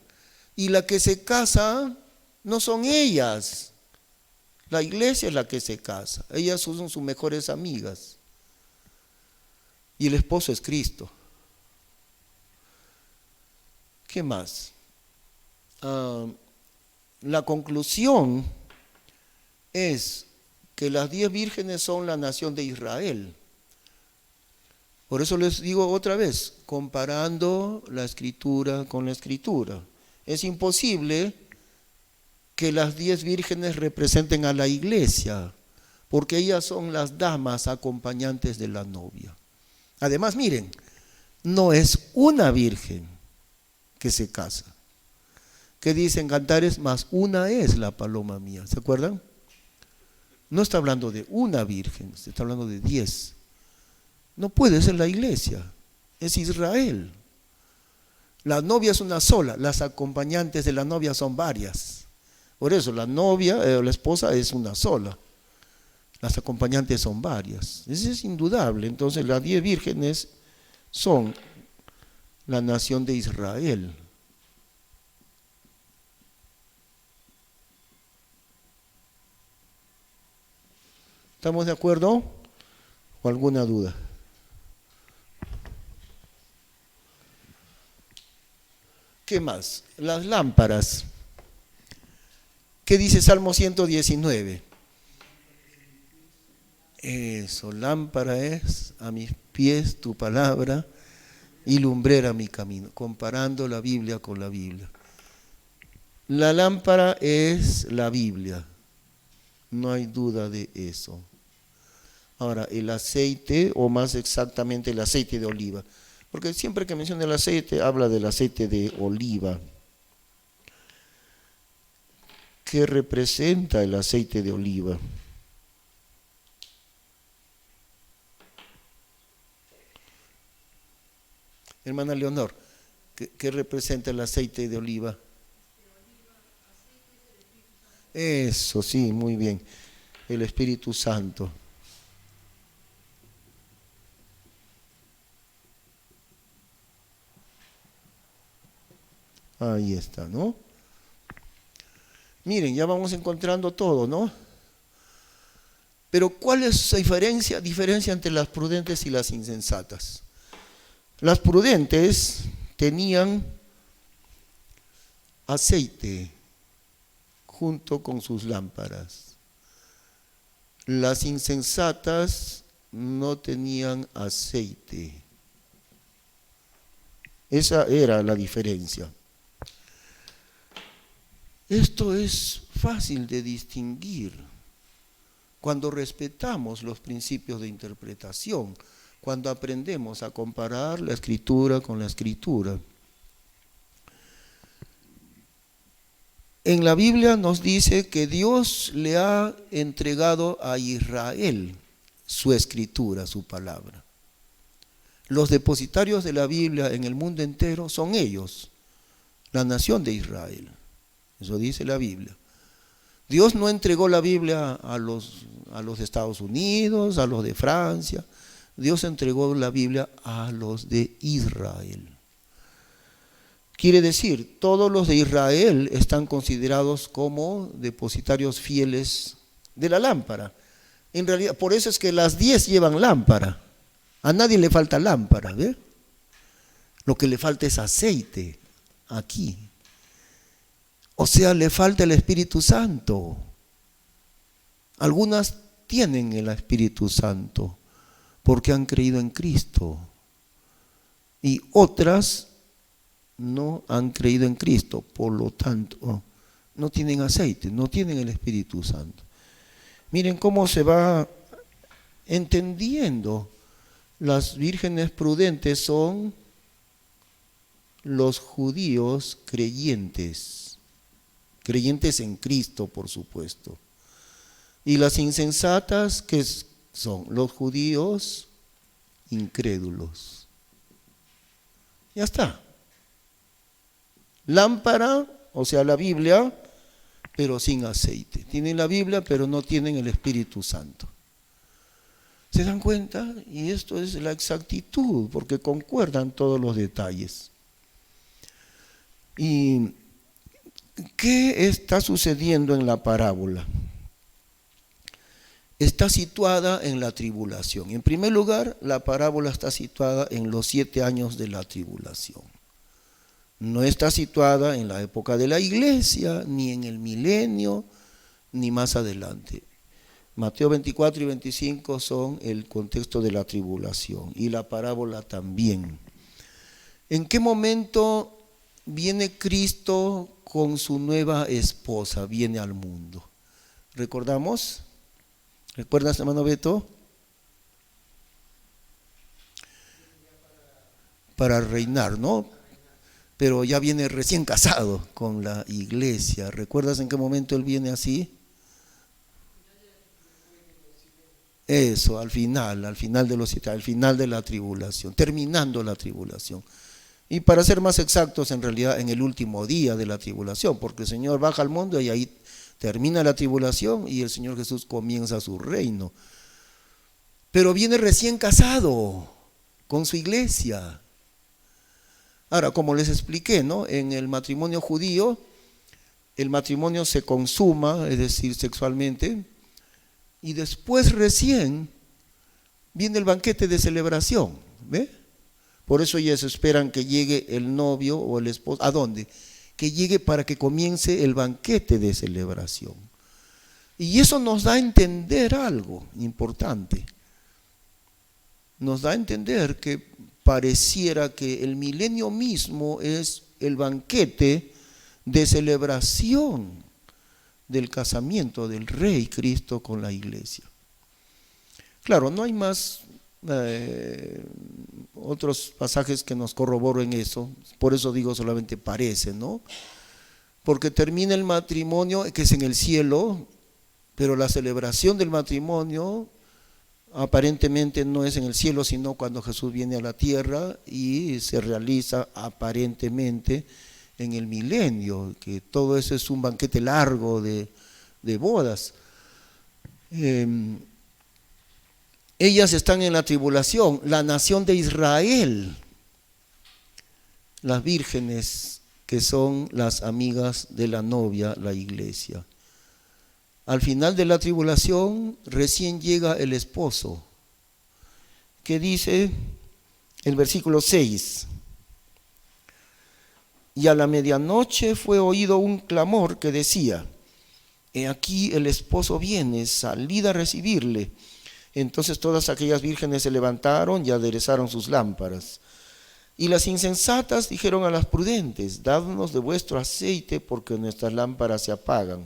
y la que se casa no son ellas. La iglesia es la que se casa, ellas son sus mejores amigas. Y el esposo es Cristo. ¿Qué más? La conclusión es que las 10 vírgenes son la nación de Israel. Por eso les digo otra vez, comparando la escritura con la escritura. Es imposible que las 10 vírgenes representen a la iglesia, porque ellas son las damas acompañantes de la novia. Además, miren, no es una virgen que se casa. ¿Qué dicen Cantares? Más una es la paloma mía. ¿Se acuerdan? No está hablando de una virgen, se está hablando de 10. No puede ser la iglesia, es Israel. La novia es una sola, las acompañantes de la novia son varias. Por eso la novia, la esposa es una sola. Las acompañantes son varias. Eso es indudable. Entonces las 10 vírgenes son la nación de Israel. ¿Estamos de acuerdo? ¿O alguna duda? ¿Qué más? Las lámparas. ¿Qué dice Salmo 119? Eso, lámpara es a mis pies tu palabra y lumbrera mi camino, comparando la Biblia con la Biblia. La lámpara es la Biblia, no hay duda de eso. Ahora, el aceite, o más exactamente el aceite de oliva, porque siempre que menciona el aceite, habla del aceite de oliva. ¿Qué representa el aceite de oliva? Hermana Leonor, ¿qué representa el aceite de oliva? Eso, sí, muy bien. El Espíritu Santo. Ahí está, ¿no? Miren, ya vamos encontrando todo, ¿no? Pero ¿cuál es la diferencia entre las prudentes y las insensatas? Las prudentes tenían aceite junto con sus lámparas. Las insensatas no tenían aceite. Esa era la diferencia. Esto es fácil de distinguir cuando respetamos los principios de interpretación, cuando aprendemos a comparar la escritura con la escritura. En la Biblia nos dice que Dios le ha entregado a Israel su escritura, su palabra. Los depositarios de la Biblia en el mundo entero son ellos, la nación de Israel. Eso dice la Biblia. Dios no entregó la Biblia a los de Estados Unidos, a los de Francia. Dios entregó la Biblia a los de Israel. Quiere decir, todos los de Israel están considerados como depositarios fieles de la lámpara. En realidad, por eso es que las 10 llevan lámpara. A nadie le falta lámpara, ¿ve? Lo que le falta es aceite aquí. O sea, le falta el Espíritu Santo. Algunas tienen el Espíritu Santo porque han creído en Cristo. Y otras no han creído en Cristo, por lo tanto, no tienen aceite, no tienen el Espíritu Santo. Miren cómo se va entendiendo. Las vírgenes prudentes son los judíos creyentes en Cristo, por supuesto. Y las insensatas, ¿qué son? Los judíos incrédulos. Ya está. Lámpara, o sea, la Biblia, pero sin aceite. Tienen la Biblia, pero no tienen el Espíritu Santo. ¿Se dan cuenta? Y esto es la exactitud, porque concuerdan todos los detalles. ¿Y qué está sucediendo en la parábola? Está situada en la tribulación. En primer lugar, la parábola está situada en los 7 años de la tribulación. No está situada en la época de la iglesia, ni en el milenio, ni más adelante. Mateo 24 y 25 son el contexto de la tribulación y la parábola también. ¿En qué momento viene Cristo con su nueva esposa? Viene al mundo. ¿Recordamos? ¿Recuerdas, hermano Beto? Para reinar, ¿no? Pero ya viene recién casado con la iglesia. ¿Recuerdas en qué momento él viene así? Eso, al final de los 7, al final de la tribulación, terminando la tribulación. Y para ser más exactos, en realidad en el último día de la tribulación, porque el Señor baja al mundo y ahí termina la tribulación y el Señor Jesús comienza su reino. Pero viene recién casado con su iglesia. Ahora, como les expliqué, ¿no? En el matrimonio judío, el matrimonio se consuma, es decir, sexualmente, y después recién viene el banquete de celebración, ¿ve? Por eso ellos esperan que llegue el novio o el esposo. ¿A dónde? Que llegue para que comience el banquete de celebración. Y eso nos da a entender algo importante. Nos da a entender que pareciera que el milenio mismo es el banquete de celebración del casamiento del Rey Cristo con la iglesia. Claro, no hay más otros pasajes que nos corroboren eso, por eso digo solamente parece, ¿no? Porque termina el matrimonio, que es en el cielo, pero la celebración del matrimonio aparentemente no es en el cielo, sino cuando Jesús viene a la tierra y se realiza aparentemente en el milenio, que todo eso es un banquete largo de bodas. Ellas están en la tribulación, la nación de Israel, las vírgenes que son las amigas de la novia, la iglesia. Al final de la tribulación recién llega el esposo, que dice el versículo 6. Y a la medianoche fue oído un clamor que decía: he aquí el esposo viene, salid a recibirle. Entonces todas aquellas vírgenes se levantaron y aderezaron sus lámparas. Y las insensatas dijeron a las prudentes: dadnos de vuestro aceite, porque nuestras lámparas se apagan.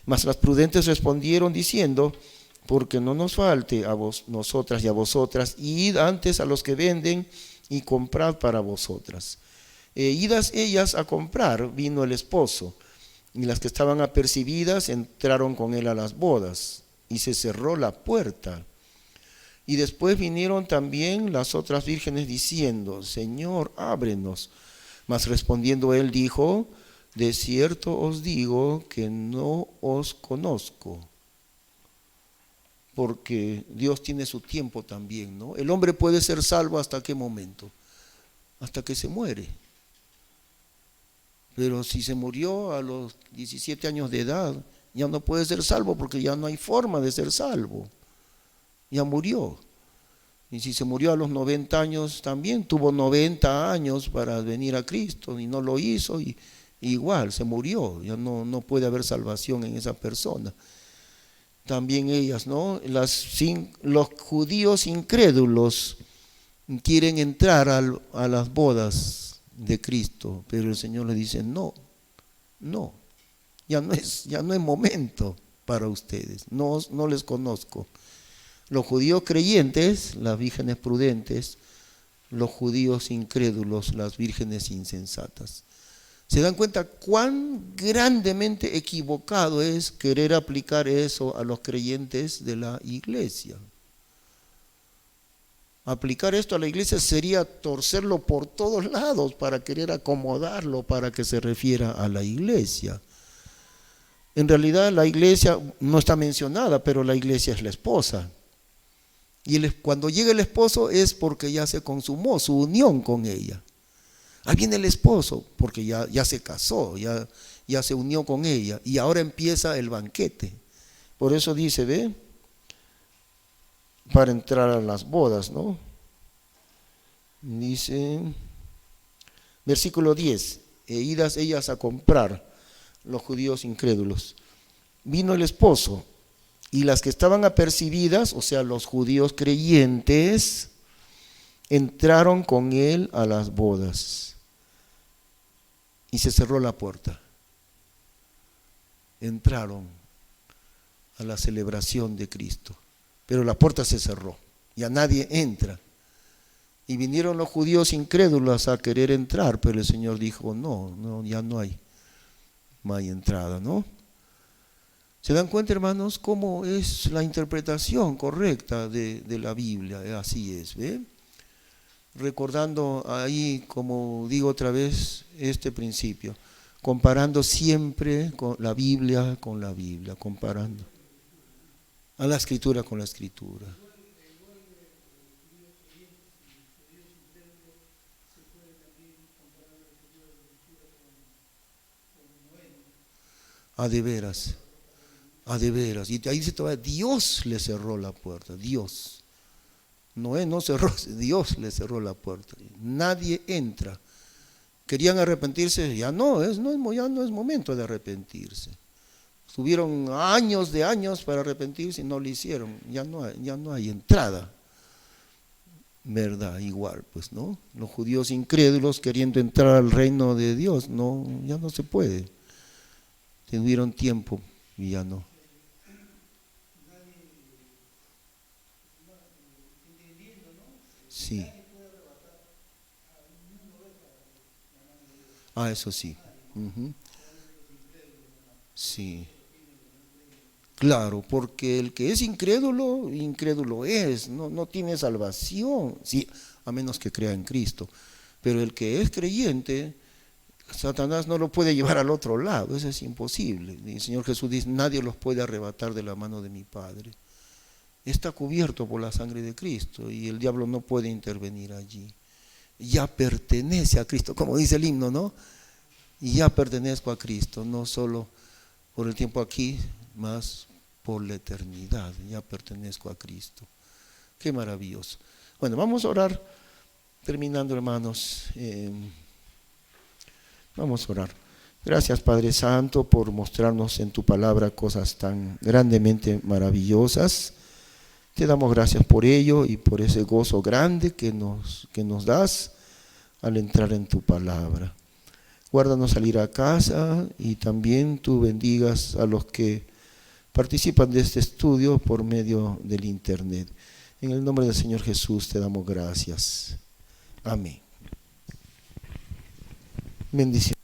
Mas las prudentes respondieron diciendo: porque no nos falte a nosotras y a vosotras, id antes a los que venden y comprad para vosotras. Idas ellas a comprar, vino el esposo, y las que estaban apercibidas entraron con él a las bodas, y se cerró la puerta. Y después vinieron también las otras vírgenes diciendo: Señor, ábrenos. Mas respondiendo él dijo: de cierto os digo que no os conozco. Porque Dios tiene su tiempo también, ¿no? El hombre puede ser salvo ¿hasta qué momento? Hasta que se muere. Pero si se murió a los 17 años de edad, ya no puede ser salvo, porque ya no hay forma de ser salvo. Ya murió. Y si se murió a los 90 años, también tuvo 90 años para venir a Cristo y no lo hizo, y igual se murió. Ya no puede haber salvación en esa persona. También ellas, ¿no? Los judíos incrédulos quieren entrar a las bodas de Cristo, pero el Señor le dice: no, ya no es momento para ustedes, no les conozco. Los judíos creyentes, las vírgenes prudentes; los judíos incrédulos, las vírgenes insensatas. ¿Se dan cuenta cuán grandemente equivocado es querer aplicar eso a los creyentes de la iglesia? Aplicar esto a la iglesia sería torcerlo por todos lados para querer acomodarlo para que se refiera a la iglesia. En realidad la iglesia no está mencionada, pero la iglesia es la esposa. Y cuando llega el esposo es porque ya se consumó su unión con ella. Ahí viene el esposo, porque ya se casó, ya se unió con ella, y ahora empieza el banquete. Por eso dice, ¿ve? Para entrar a las bodas, ¿no? Dice, versículo 10, idas ellas a comprar, los judíos incrédulos. Vino el esposo, y las que estaban apercibidas, o sea, los judíos creyentes, entraron con él a las bodas. Y se cerró la puerta. Entraron a la celebración de Cristo, pero la puerta se cerró, ya nadie entra. Y vinieron los judíos incrédulos a querer entrar, pero el Señor dijo: no, ya no hay entrada, ¿no? ¿Se dan cuenta, hermanos, cómo es la interpretación correcta de la Biblia? Así es, ¿ve? Recordando ahí, como digo otra vez, este principio, comparando siempre con la Biblia, comparando a la Escritura con la Escritura. A de veras. Y ahí dice todavía: Dios le cerró la puerta, Dios. Noé no cerró, Dios le cerró la puerta. Nadie entra. Querían arrepentirse, ya no es momento de arrepentirse. Tuvieron años para arrepentirse y no lo hicieron. Ya no hay entrada. ¿Verdad? Igual, pues, ¿no? Los judíos incrédulos queriendo entrar al reino de Dios, ya no se puede. Tuvieron tiempo y ya no. Sí. Eso sí. Uh-huh. Sí. Claro, porque el que es incrédulo es, no tiene salvación, sí, a menos que crea en Cristo. Pero el que es creyente, Satanás no lo puede llevar al otro lado, eso es imposible. El Señor Jesús dice: nadie los puede arrebatar de la mano de mi Padre. Está cubierto por la sangre de Cristo y el diablo no puede intervenir allí. Ya pertenece a Cristo, como dice el himno, ¿no? Y ya pertenezco a Cristo, no solo por el tiempo aquí, más por la eternidad. Ya pertenezco a Cristo. Qué maravilloso. Bueno, vamos a orar, terminando, hermanos. Vamos a orar. Gracias, Padre Santo, por mostrarnos en tu palabra cosas tan grandemente maravillosas. Te damos gracias por ello y por ese gozo grande que nos das al entrar en tu palabra. Guárdanos al ir a casa y también tú bendigas a los que participan de este estudio por medio del internet. En el nombre del Señor Jesús te damos gracias. Amén. Bendición.